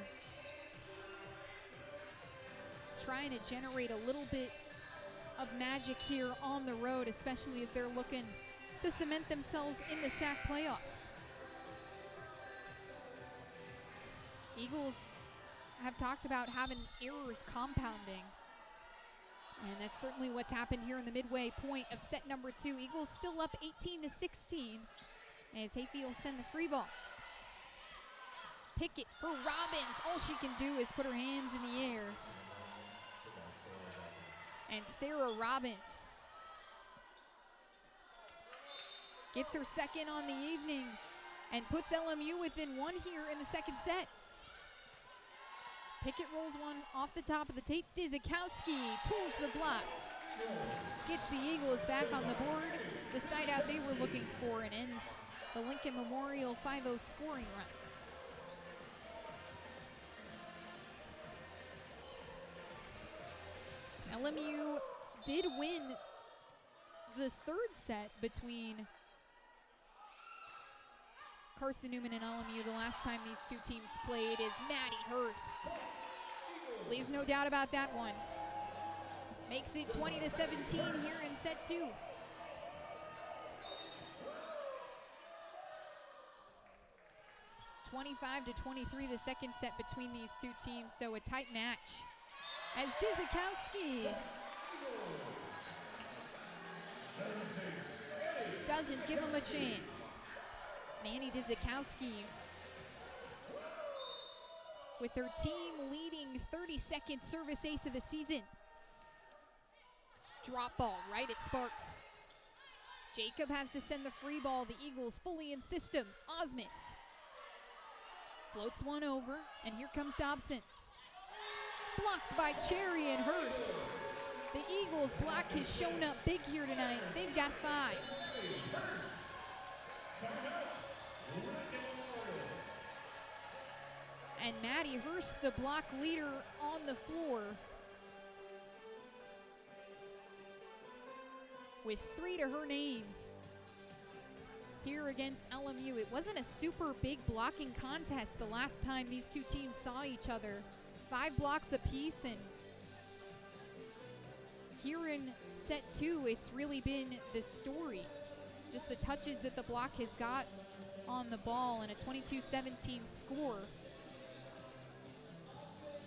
trying to generate a little bit of magic here on the road, especially as they're looking to cement themselves in the SAC playoffs. Eagles have talked about having errors compounding, and that's certainly what's happened here in the midway point of set number 2. Eagles still up 18-16 as Hafey will send the free ball. Pickett for Robbins. All she can do is put her hands in the air. And Sarah Robbins gets her second on the evening and puts LMU within one here in the second set. Pickett rolls one off the top of the tape. Dizikowski tools the block. Gets the Eagles back on the board. The side out they were looking for, and ends the Lincoln Memorial 5-0 scoring run. LMU did win the third set between Carson-Newman and LMU the last time these two teams played, is Maddie Hurst. Leaves no doubt about that one. Makes it 20-17 here in set 2. (25-23) the second set between these two teams, so a tight match. As Dizikowski doesn't give him a chance. Manny Dizikowski with her team leading 32nd service ace of the season. Drop ball right at Sparks. Jacob has to send the free ball. The Eagles fully in system. Osmus floats one over, and here comes Dobson. Blocked by Cherry and Hurst. The Eagles block has shown up big here tonight. They've got 5. And Maddie Hurst, the block leader, on the floor with 3 to her name here against LMU. It wasn't a super big blocking contest the last time these two teams saw each other. 5 blocks apiece, and here in set 2, it's really been the story. Just the touches that the block has got on the ball, and a 22-17 score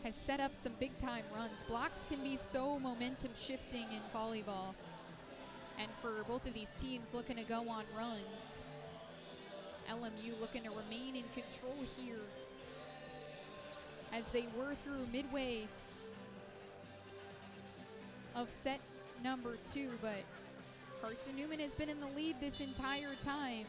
has set up some big-time runs. Blocks can be so momentum shifting in volleyball, and for both of these teams looking to go on runs, LMU looking to remain in control here as they were through midway of set number 2, but Carson-Newman has been in the lead this entire time.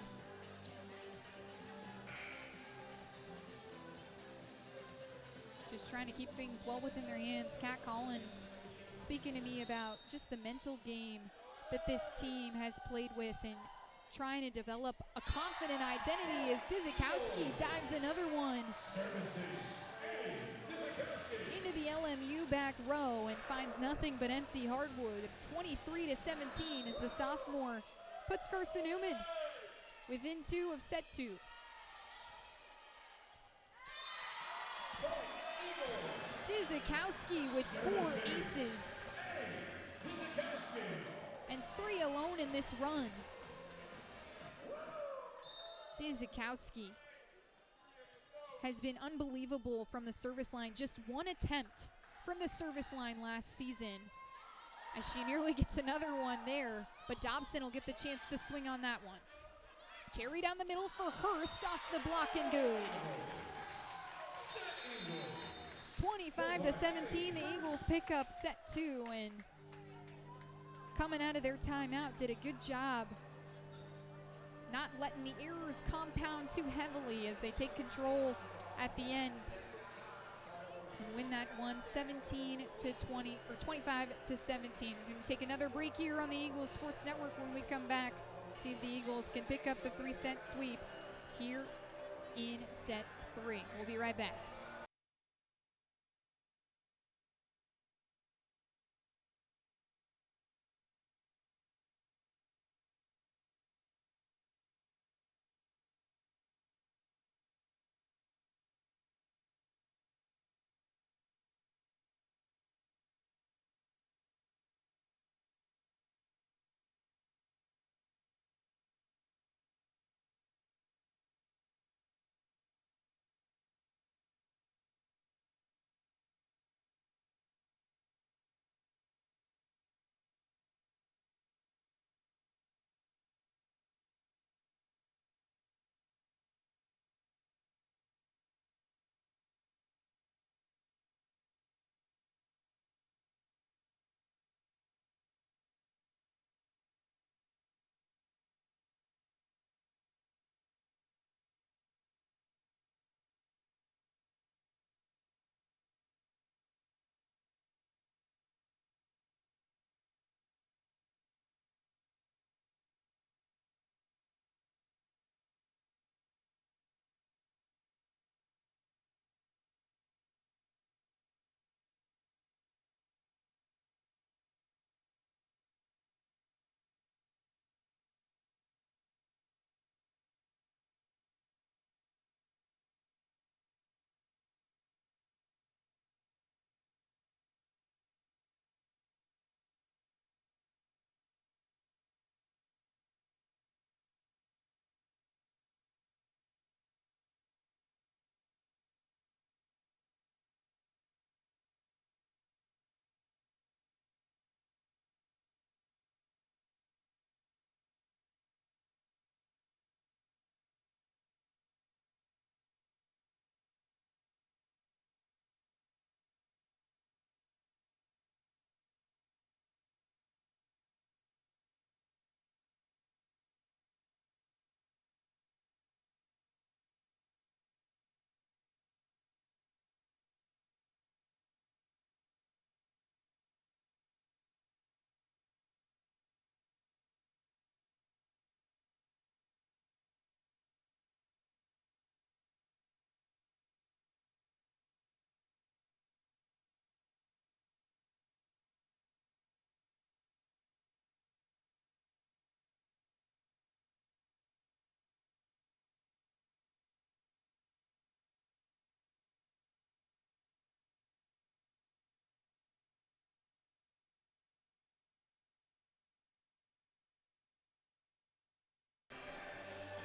Just trying to keep things well within their hands. Kat Collins speaking to me about just the mental game that this team has played with and trying to develop a confident identity as Dizikowski dives another one into the LMU back row and finds nothing but empty hardwood. 23-17 as the sophomore puts Carson-Newman within 2 of set 2. Dizikowski with 4 aces and 3 alone in this run. Dizikowski has been unbelievable from the service line. Just 1 attempt from the service line last season, as she nearly gets another one there, but Dobson will get the chance to swing on that one. Carry down the middle for Hurst, off the block and good. 25-17, the Eagles pick up set 2, and coming out of their timeout did a good job not letting the errors compound too heavily as they take control at the end and win that one 17-20 or 25-17. We're going to take another break here on the Eagles Sports Network. When we come back, see if the Eagles can pick up the 3-set sweep here in set 3. We'll be right back.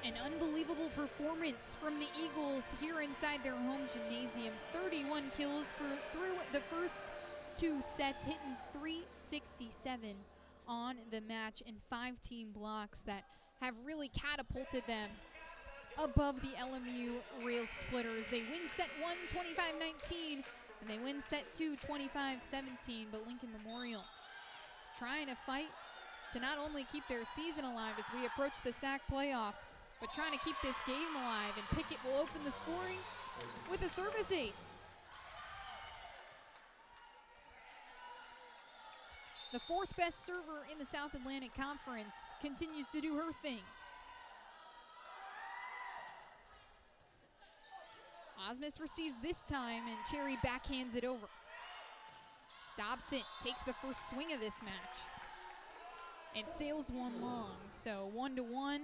An unbelievable performance from the Eagles here inside their home gymnasium. 31 kills through the first 2 sets, hitting 367 on the match, and 5 team blocks that have really catapulted them above the LMU Rail Splitters. They win set 1, 25-19, and they win set 2, 25-17, but Lincoln Memorial trying to fight to not only keep their season alive as we approach the SAC playoffs, but trying to keep this game alive, and Pickett will open the scoring with a service ace. The 4th best server in the South Atlantic Conference continues to do her thing. Osmus receives this time, and Cherry backhands it over. Dobson takes the first swing of this match and sails one long. So 1-1.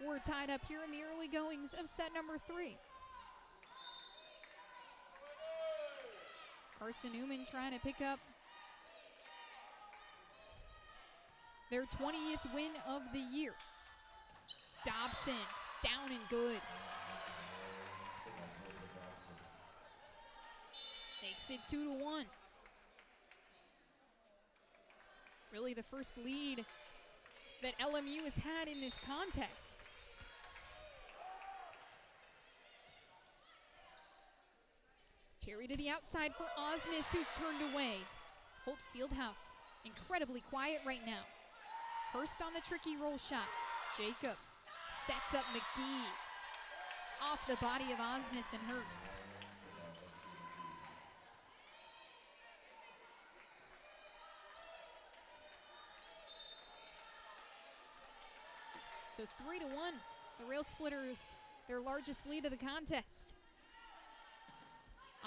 We're tied up here in the early goings of set number 3. Carson-Newman trying to pick up their 20th win of the year. Dobson down and good. Makes it 2-1. Really the first lead that LMU has had in this contest. Cherry to the outside for Osmus, who's turned away. Holt Fieldhouse incredibly quiet right now. Hurst on the tricky roll shot. Jacob sets up McGee off the body of Osmus and Hurst. So 3-1, the Rail Splitters, their largest lead of the contest.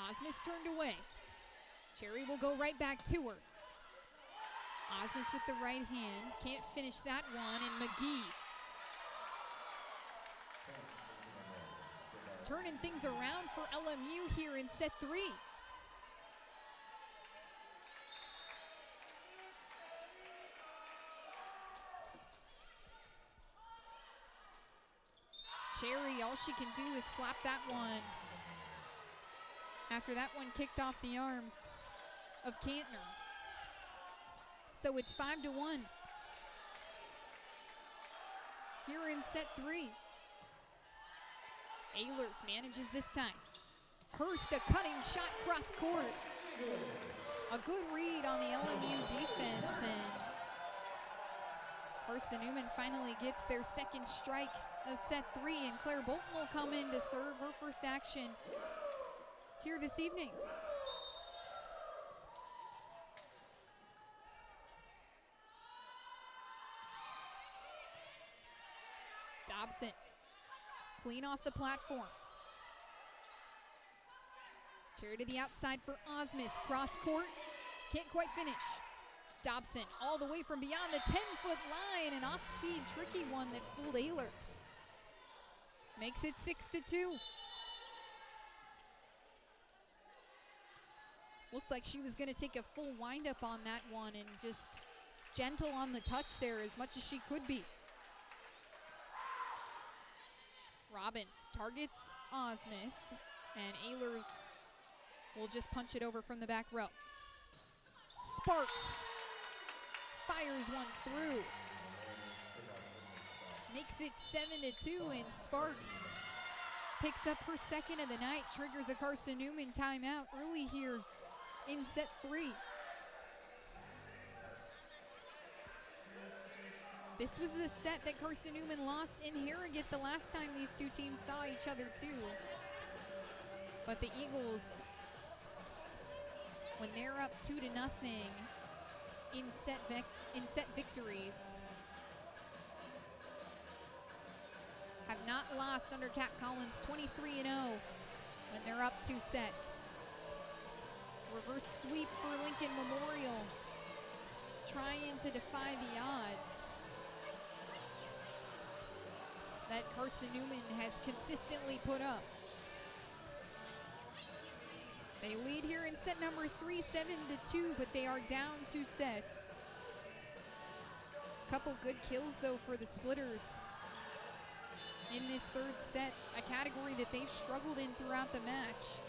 Osmus turned away. Cherry will go right back to her. Osmus with the right hand, can't finish that one, and McGee turning things around for LMU here in set 3. Cherry, all she can do is slap that one after that one kicked off the arms of Kantner. So it's 5-1 here in set 3. Ehlers manages this time. Hurst, a cutting shot cross court. A good read on the LMU defense, and Carson-Newman finally gets their second strike of set 3, and Claire Bolton will come in to serve her first action here this evening. Dobson, clean off the platform. Cherry to the outside for Osmus, cross court, can't quite finish. Dobson all the way from beyond the 10-foot line, an off-speed tricky one that fooled Ehlers. Makes it 6-2. Looked like she was going to take a full windup on that one, and just gentle on the touch there as much as she could be. Robbins targets Osmus, and Ehlers will just punch it over from the back row. Sparks fires one through. Makes it 7-2, and Sparks picks up her second of the night, triggers a Carson-Newman timeout early here in set 3. This was the set that Carson-Newman lost in Harrogate the last time these two teams saw each other too. But the Eagles, when they're up 2-0 in set victories, have not lost under Cap Collins, 23-0 when they're up 2 sets. Reverse sweep for Lincoln Memorial, trying to defy the odds that Carson-Newman has consistently put up. They lead here in set number 3, 7-2, but they are down 2 sets. Couple good kills though for the Splitters in this third set, a category that they've struggled in throughout the match.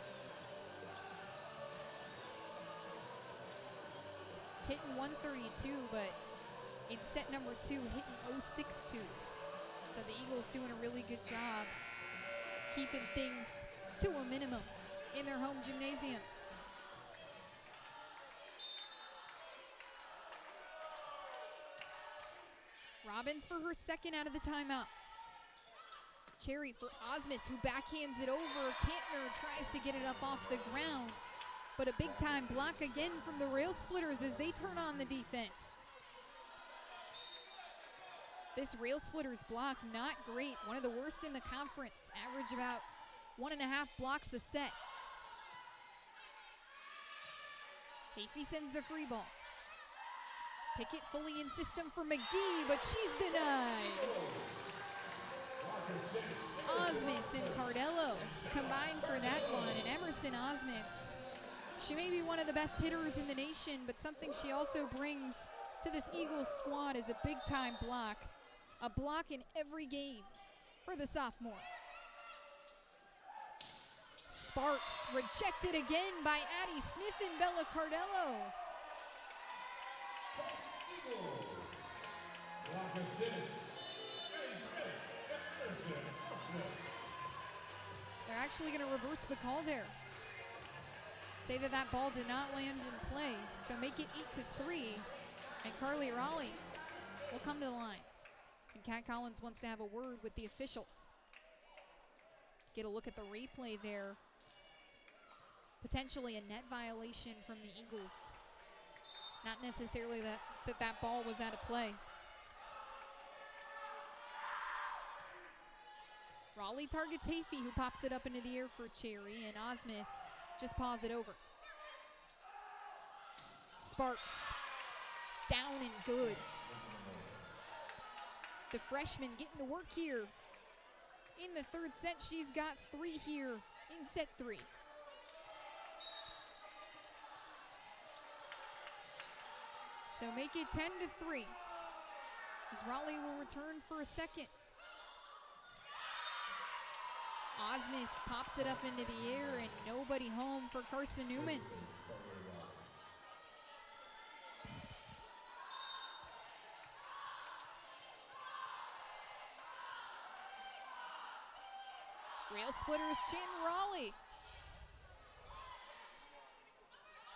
Hitting 132, but in set number 2, hitting 062. So the Eagles doing a really good job keeping things to a minimum in their home gymnasium. Robbins for her second out of the timeout. Cherry for Osmus, who backhands it over. Kantner tries to get it up off the ground, but a big time block again from the Rail Splitters as they turn on the defense. This Rail Splitters block, not great. One of the worst in the conference. Average about 1.5 blocks a set. Hafey sends the free ball. Pickett fully in system for McGee, but she's denied. Osmus and Cardello combined for that one, and Emerson Osmus, she may be one of the best hitters in the nation, but something she also brings to this Eagles squad is a big-time block. A block in every game for the sophomore. Sparks rejected again by Addie Smith and Bella Cardello. They're actually going to reverse the call there. Say that that ball did not land in play, so make it 8-3, and Carly Raleigh will come to the line. And Kat Collins wants to have a word with the officials. Get a look at the replay there. Potentially a net violation from the Eagles. Not necessarily that ball was out of play. Raleigh targets Hafey, who pops it up into the air for Cherry, and Osmus just paws it over. Sparks, down and good. The freshman getting to work here. In the third set, she's got 3 here in set 3. So make it 10-3 as Raleigh will return for a second. Osmus pops it up into the air and nobody home for Carson-Newman. Rail Splitters chant Raleigh.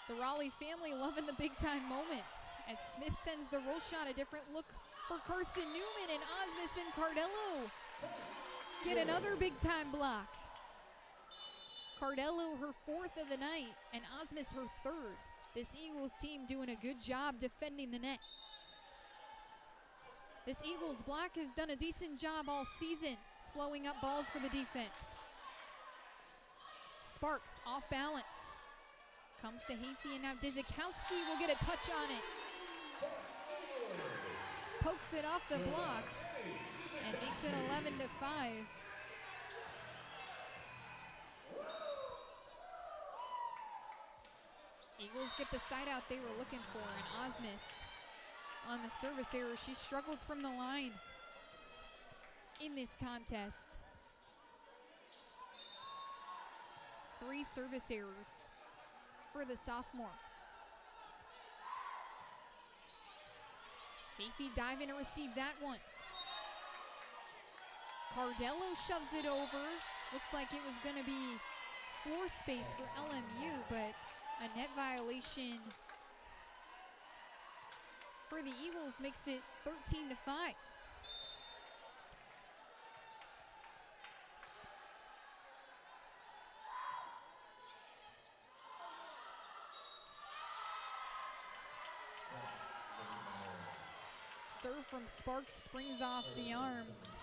The Raleigh family loving the big time moments as Smith sends the roll shot. A different look for Carson-Newman, and Osmus and Cardello get another big time block. Cardello her 4th of the night and Osmus her 3rd. This Eagles team doing a good job defending the net. This Eagles block has done a decent job all season, slowing up balls for the defense. Sparks off balance. Comes to Hafey, and now Dizikowski will get a touch on it. Pokes it off the block and makes it 11-5. Eagles get the side out they were looking for, and Osmus on the service error. She struggled from the line in this contest. 3 service errors for the sophomore. Hafey diving to receive that one. Cardello shoves it over. Looked like it was going to be floor space for LMU, but a net violation for the Eagles makes it 13-5. Serve from Sparks springs off the arms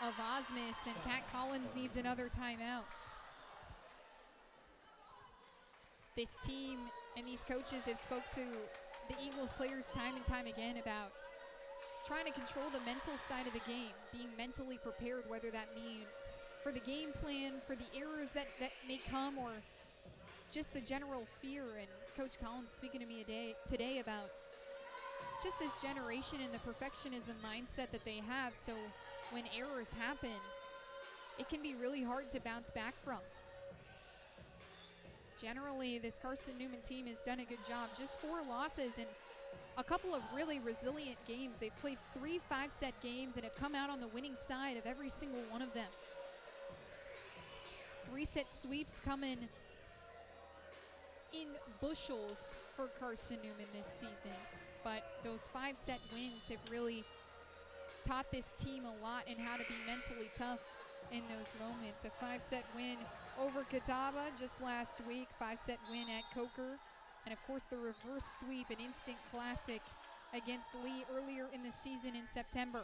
of Osmus, and Kat Collins needs another timeout. This team and these coaches have spoke to the Eagles players time and time again about trying to control the mental side of the game, being mentally prepared, whether that means for the game plan, for the errors that may come, or just the general fear. And Coach Collins speaking to me today about just this generation and the perfectionism mindset that they have. So when errors happen, it can be really hard to bounce back from. Generally, this Carson-Newman team has done a good job. Just 4 losses and a couple of really resilient games. They've played 3 5-set games and have come out on the winning side of every single one of them. 3-set sweeps coming in bushels for Carson-Newman this season. But those 5-set wins have really taught this team a lot in how to be mentally tough in those moments. A 5-set win over Catawba just last week, 5-set win at Coker, and of course the reverse sweep, an instant classic against Lee earlier in the season in September.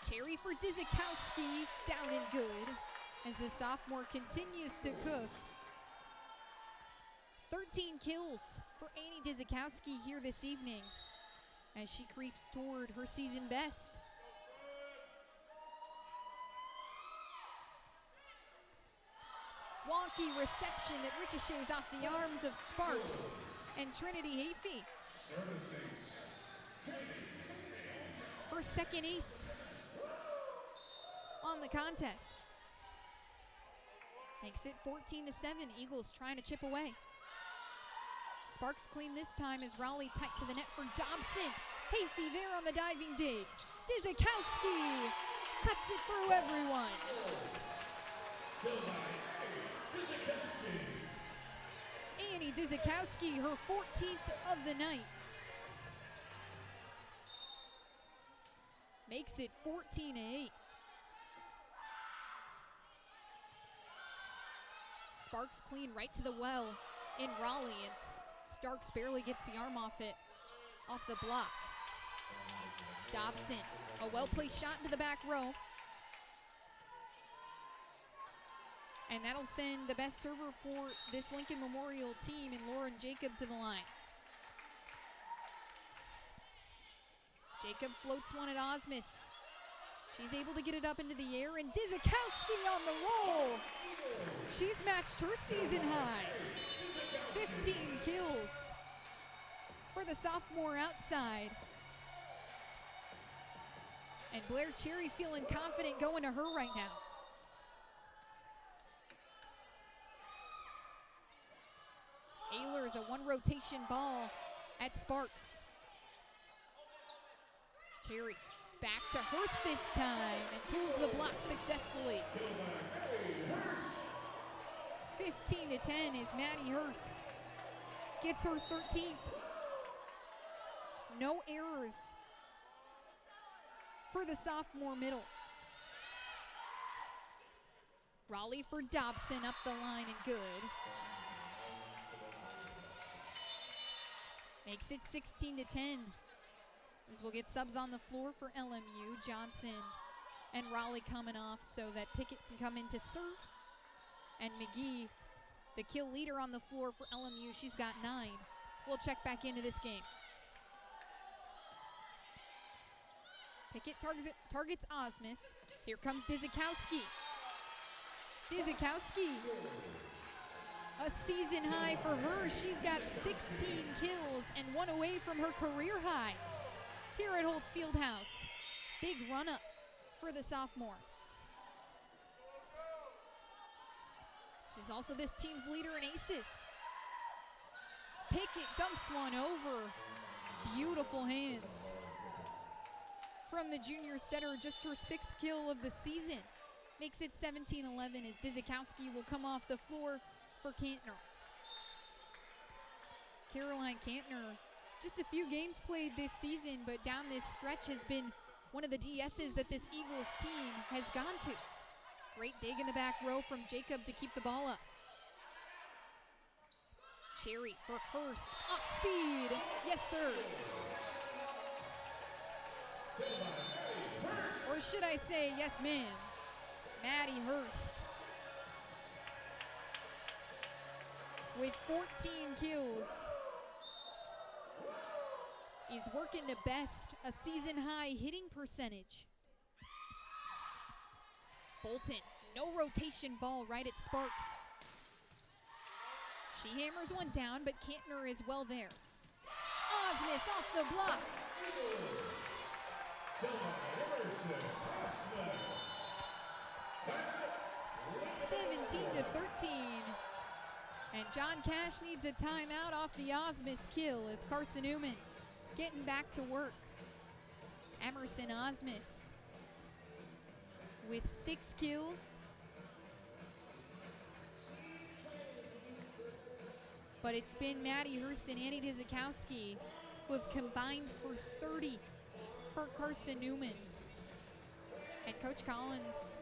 Cherry for Dizikowski, down and good, as the sophomore continues to cook. 13 kills for Annie Dizikowski here this evening as she creeps toward her season best. Wonky reception that ricochets off the arms of Sparks and Trinity Hafey. Her second ace on the contest. Makes it 14-7. Eagles trying to chip away. Sparks clean this time as Raleigh tight to the net for Dobson. Hafey there on the diving dig. Dizikowski cuts it through everyone. Annie Dizikowski, her 14th of the night. Makes it 14-8. Sparks clean right to the well in Raleigh, and Starks barely gets the arm off it, off the block. Dobson, a well-placed shot into the back row. And that'll send the best server for this Lincoln Memorial team in Lauren Jacob to the line. Jacob floats one at Osmus. She's able to get it up into the air, and Dizikowski on the roll. She's matched her season high. 15 kills for the sophomore outside. And Blair Cherry feeling confident going to her right now. Ehlers, a 1-rotation ball at Sparks. Cherry back to Hurst this time and tools the block successfully. 15-10 is Maddie Hurst. Gets her 13th. No errors for the sophomore middle. Raleigh for Dobson up the line and good. Makes it 16-10. As we'll get subs on the floor for LMU. Johnson and Raleigh coming off so that Pickett can come in to serve. And McGee, the kill leader on the floor for LMU, she's got 9. We'll check back into this game. Pickett targets Osmus. Here comes Dizikowski. Dizikowski, a season high for her. She's got 16 kills and 1 away from her career high here at Holt Fieldhouse. Big run up for the sophomore. She's also this team's leader in aces. Pickett dumps one over. Beautiful hands from the junior setter, just her 6th kill of the season. Makes it 17-11 as Dizikowski will come off the floor for Kantner. Caroline Kantner, just a few games played this season, but down this stretch has been one of the DSs that this Eagles team has gone to. Great dig in the back row from Jacob to keep the ball up. Cherry for Hurst, off speed, yes sir. Or should I say, yes ma'am, Maddie Hurst. With 14 kills, he's working to best a season high hitting percentage. Bolton, no rotation ball right at Sparks. She hammers one down, but Kantner is well there. Osmus off the block. 17-13. And John Cash needs a timeout off the Osmus kill as Carson-Newman getting back to work. Emerson Osmus with 6 kills. But it's been Maddie Hurst and Annie Dizikowski who have combined for 30 for Carson-Newman. And Coach Collins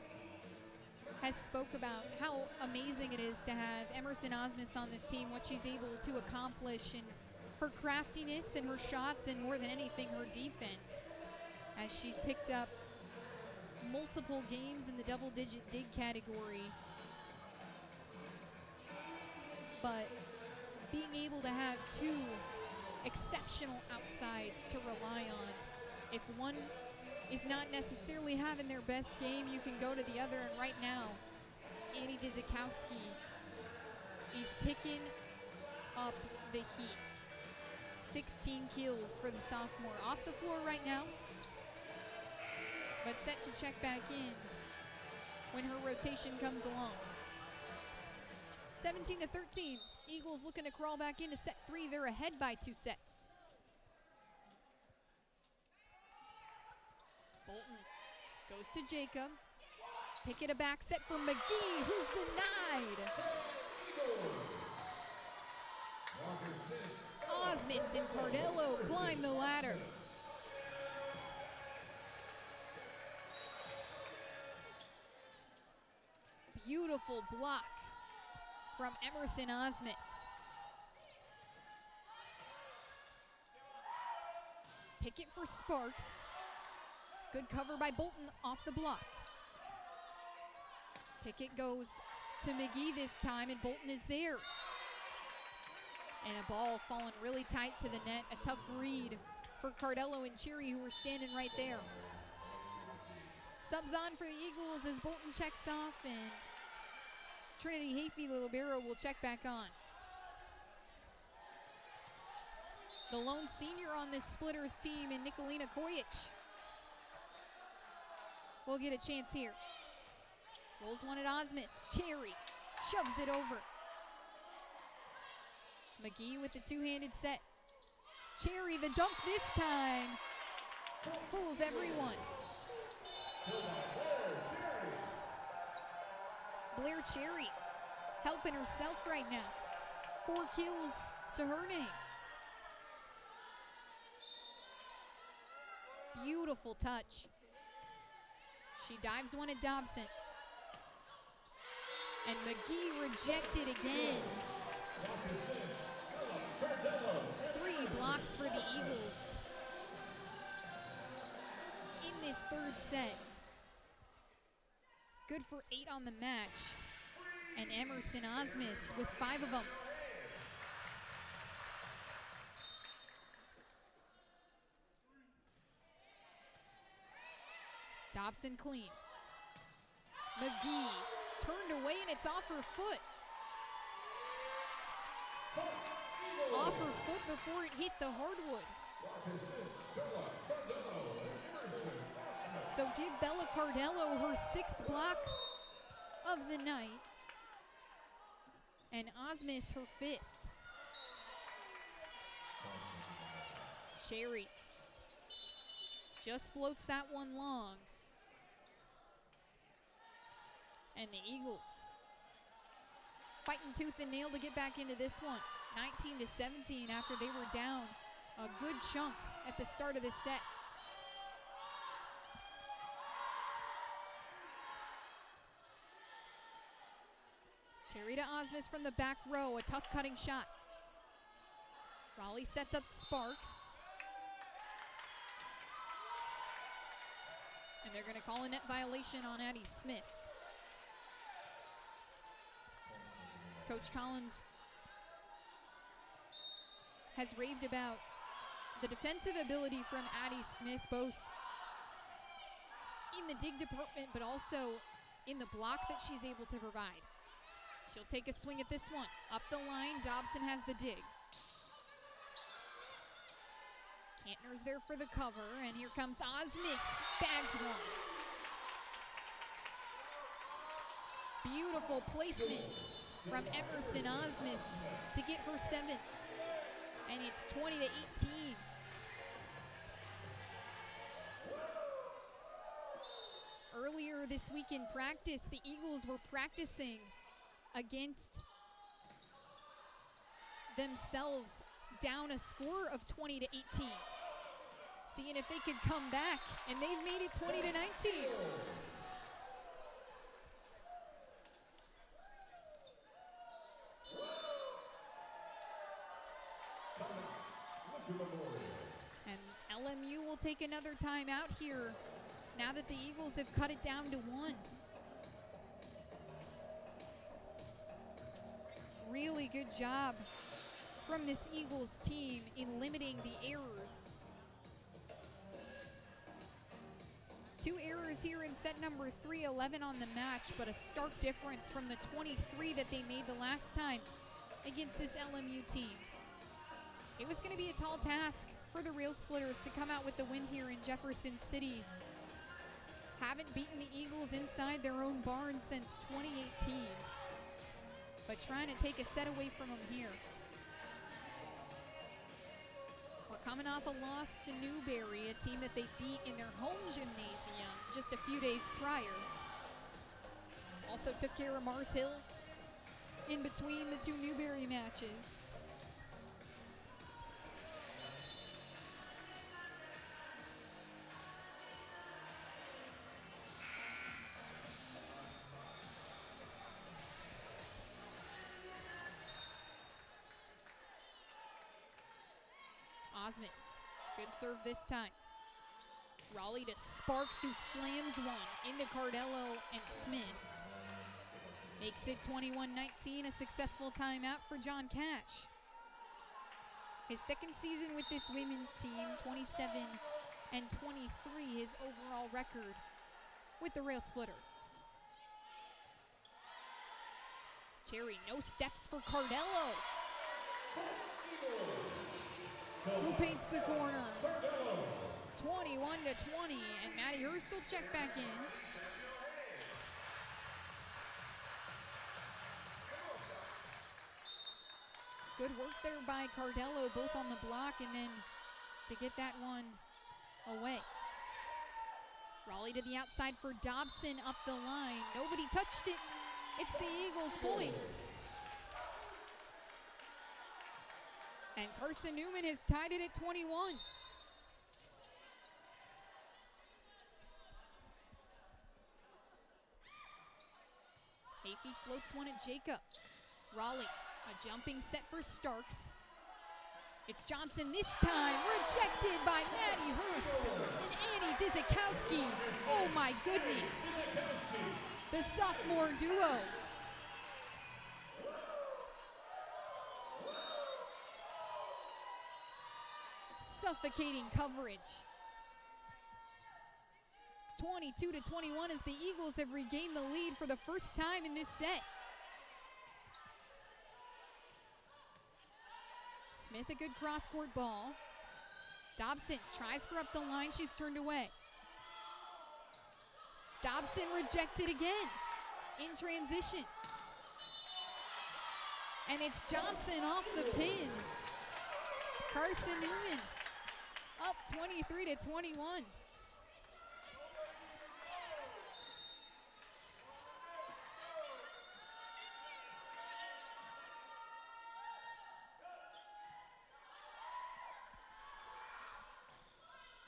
has spoke about how amazing it is to have Emerson Osmus on this team, what she's able to accomplish, and her craftiness and her shots, and more than anything, her defense, as she's picked up multiple games in the double-digit dig category. But being able to have 2 exceptional outsides to rely on. If one is not necessarily having their best game, you can go to the other, and right now, Annie Dizikowski is picking up the heat. 16 kills for the sophomore. Off the floor right now, but set to check back in when her rotation comes along. 17-13, Eagles looking to crawl back into set 3. They're ahead by 2 sets. Bolton goes to Jacob. Pick it a back set for McGee, who's denied. Osmus and Cardello climb the ladder. Beautiful block from Emerson Osmus. Pick it for Sparks. Good cover by Bolton off the block. Pickett goes to McGee this time, and Bolton is there. And a ball falling really tight to the net. A tough read for Cardello and Cherry, who are standing right there. Subs on for the Eagles as Bolton checks off, and Trinity Hayfie Libero will check back on. The lone senior on this Splitters team in Nicolina Kojic will get a chance here. Rolls one at Osmus. Cherry shoves it over. McGee with the 2-handed set. Cherry the dunk this time. Fools everyone. Blair Cherry helping herself right now. 4 kills to her name. Beautiful touch. She dives one at Dobson. And McGee rejected again. 3 blocks for the Eagles in this 3rd set. Good for 8 on the match. And Emerson Osmus with 5 of them. Dobson clean. McGee turned away, and it's off her foot. Off her foot before it hit the hardwood. So give Bella Cardello her 6th block of the night, and Osmus her 5th. Cherry just floats that one long. And the Eagles fighting tooth and nail to get back into this one. 19-17 after they were down a good chunk at the start of this set. Cherry to Osmus from the back row, a tough cutting shot. Raleigh sets up Sparks. And they're gonna call a net violation on Addie Smith. Coach Collins has raved about the defensive ability from Addie Smith, both in the dig department, but also in the block that she's able to provide. She'll take a swing at this one. Up the line, Dobson has the dig. Kantner's there for the cover, and here comes Osmus, bags one. Beautiful placement from Emerson Osmus to get her 7th. And it's 20-18. Earlier this week in practice, the Eagles were practicing against themselves down a score of 20-18. Seeing if they could come back, and they've made it 20-19. And LMU will take another timeout here now that the Eagles have cut it down to 1. Really good job from this Eagles team in limiting the errors. 2 errors here in set number 3, 11 on the match, but a stark difference from the 23 that they made the last time against this LMU team. It was going to be a tall task for the Rail Splitters to come out with the win here in Jefferson City. Haven't beaten the Eagles inside their own barn since 2018, but trying to take a set away from them here. We're coming off a loss to Newberry, a team that they beat in their home gymnasium just a few days prior. Also took care of Mars Hill in between the 2 Newberry matches. Osmus, good serve this time. Raleigh to Sparks, who slams one into Cardello and Smith. Makes it 21-19, a successful timeout for John Cash. His 2nd season with this women's team, 27-23, his overall record with the Rail Splitters. Cherry, no steps for Cardello. Who paints the corner? 21-20, and Maddie Hurst will check back in. Good work there by Cardello, both on the block and then to get that one away. Raleigh to the outside for Dobson up the line. Nobody touched it. It's the Eagles' point. And Carson-Newman has tied it at 21. Hafey floats one at Jacob. Raleigh, a jumping set for Starks. It's Johnson this time, rejected by Maddie Hurst and Annie Dizikowski. Oh my goodness. The sophomore duo. Suffocating coverage. 22-21 as the Eagles have regained the lead for the first time in this set. Smith, a good cross-court ball. Dobson tries for up the line. She's turned away. Dobson rejected again in transition. And it's Johnson off the pin. Carson-Newman up 23-21.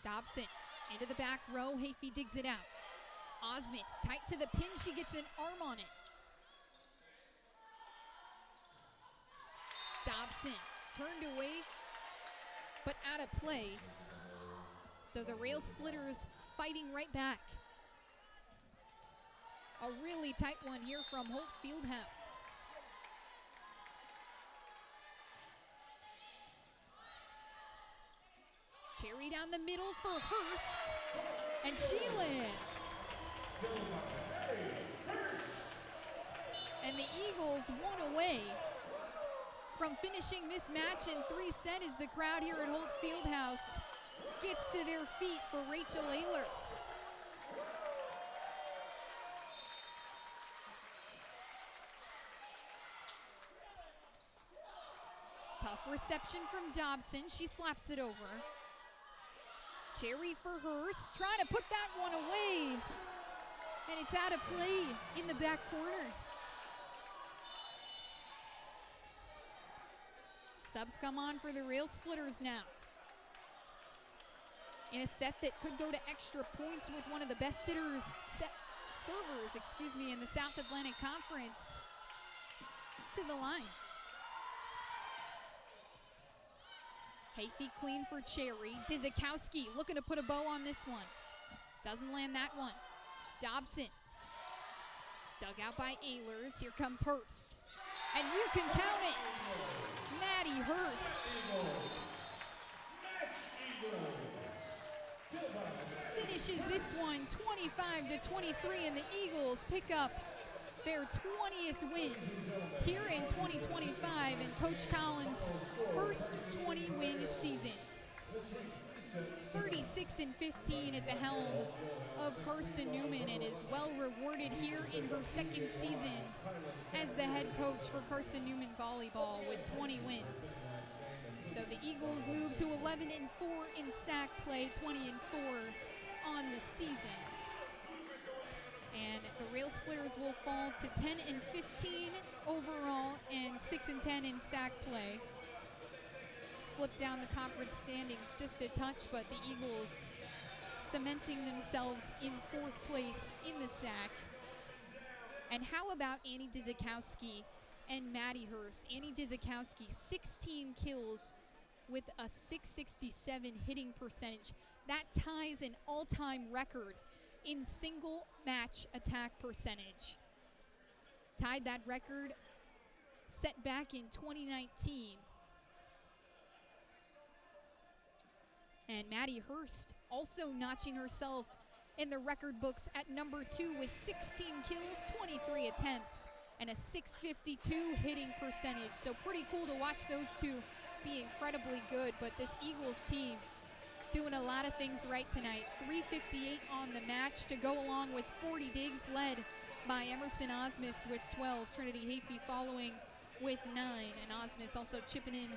Dobson into the back row. Hafey digs it out. Osmus tight to the pin. She gets an arm on it. Dobson turned away, but out of play. So the Rail Splitters fighting right back. A really tight one here from Holt Fieldhouse. Cherry down the middle for Hurst, and she lands. And the Eagles one away from finishing this match in 3 sets as the crowd here at Holt Fieldhouse gets to their feet for Rachel Ehlers. Tough reception from Dobson. She slaps it over. Cherry for Hurst, trying to put that one away. And it's out of play in the back corner. Subs come on for the Rail Splitters now. In a set that could go to extra points with one of the best servers, in the South Atlantic Conference. To the line. Hayfie clean for Cherry. Dizikowski looking to put a bow on this one. Doesn't land that one. Dobson. Dug out by Ehlers. Here comes Hurst. And you can count it. Maddie Hurst. Finishes this one 25-23, and the Eagles pick up their 20th win here in 2025 in Coach Collins' first 20-win season. 36-15 at the helm of Carson-Newman, and is well rewarded here in her second season as the head coach for Carson-Newman Volleyball with 20 wins. So the Eagles move to 11-4 in SAC play, 20-4 on the season. And the Rail Splitters will fall to 10-15 overall and 6-10 in SAC play. Slipped down the conference standings just a touch, but the Eagles cementing themselves in 4th place in the SAC. And how about Annie Dizikowski and Maddie Hurst? Annie Dizikowski, 16 kills with a .667 hitting percentage. That ties an all-time record in single match attack percentage. Tied that record set back in 2019. And Maddie Hurst also notching herself in the record books at number 2 with 16 kills, 23 attempts, and a .652 hitting percentage. So pretty cool to watch those two be incredibly good. But this Eagles team doing a lot of things right tonight. 358 on the match to go along with 40 digs, led by Emerson Osmus with 12. Trinity Hayfie following with 9. And Osmus also chipping in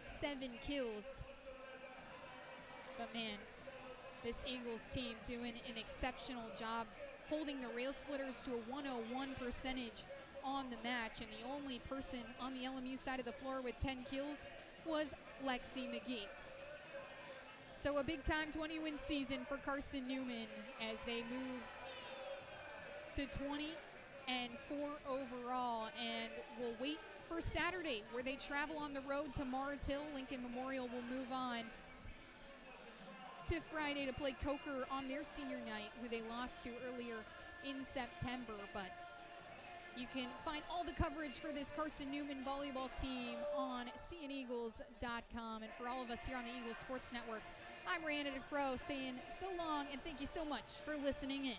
7 kills. But man, this Eagles team doing an exceptional job holding the Rail Splitters to a 101 percentage on the match. And the only person on the LMU side of the floor with 10 kills was Lexi McGee. So a big time 20-win season for Carson-Newman as they move to 20-4 overall. And we'll wait for Saturday, where they travel on the road to Mars Hill. Lincoln Memorial will move on to Friday to play Coker on their senior night, who they lost to earlier in September. But you can find all the coverage for this Carson-Newman volleyball team on cneagles.com. And for all of us here on the Eagles Sports Network, I'm Rhianna DeCrow saying so long, and thank you so much for listening in.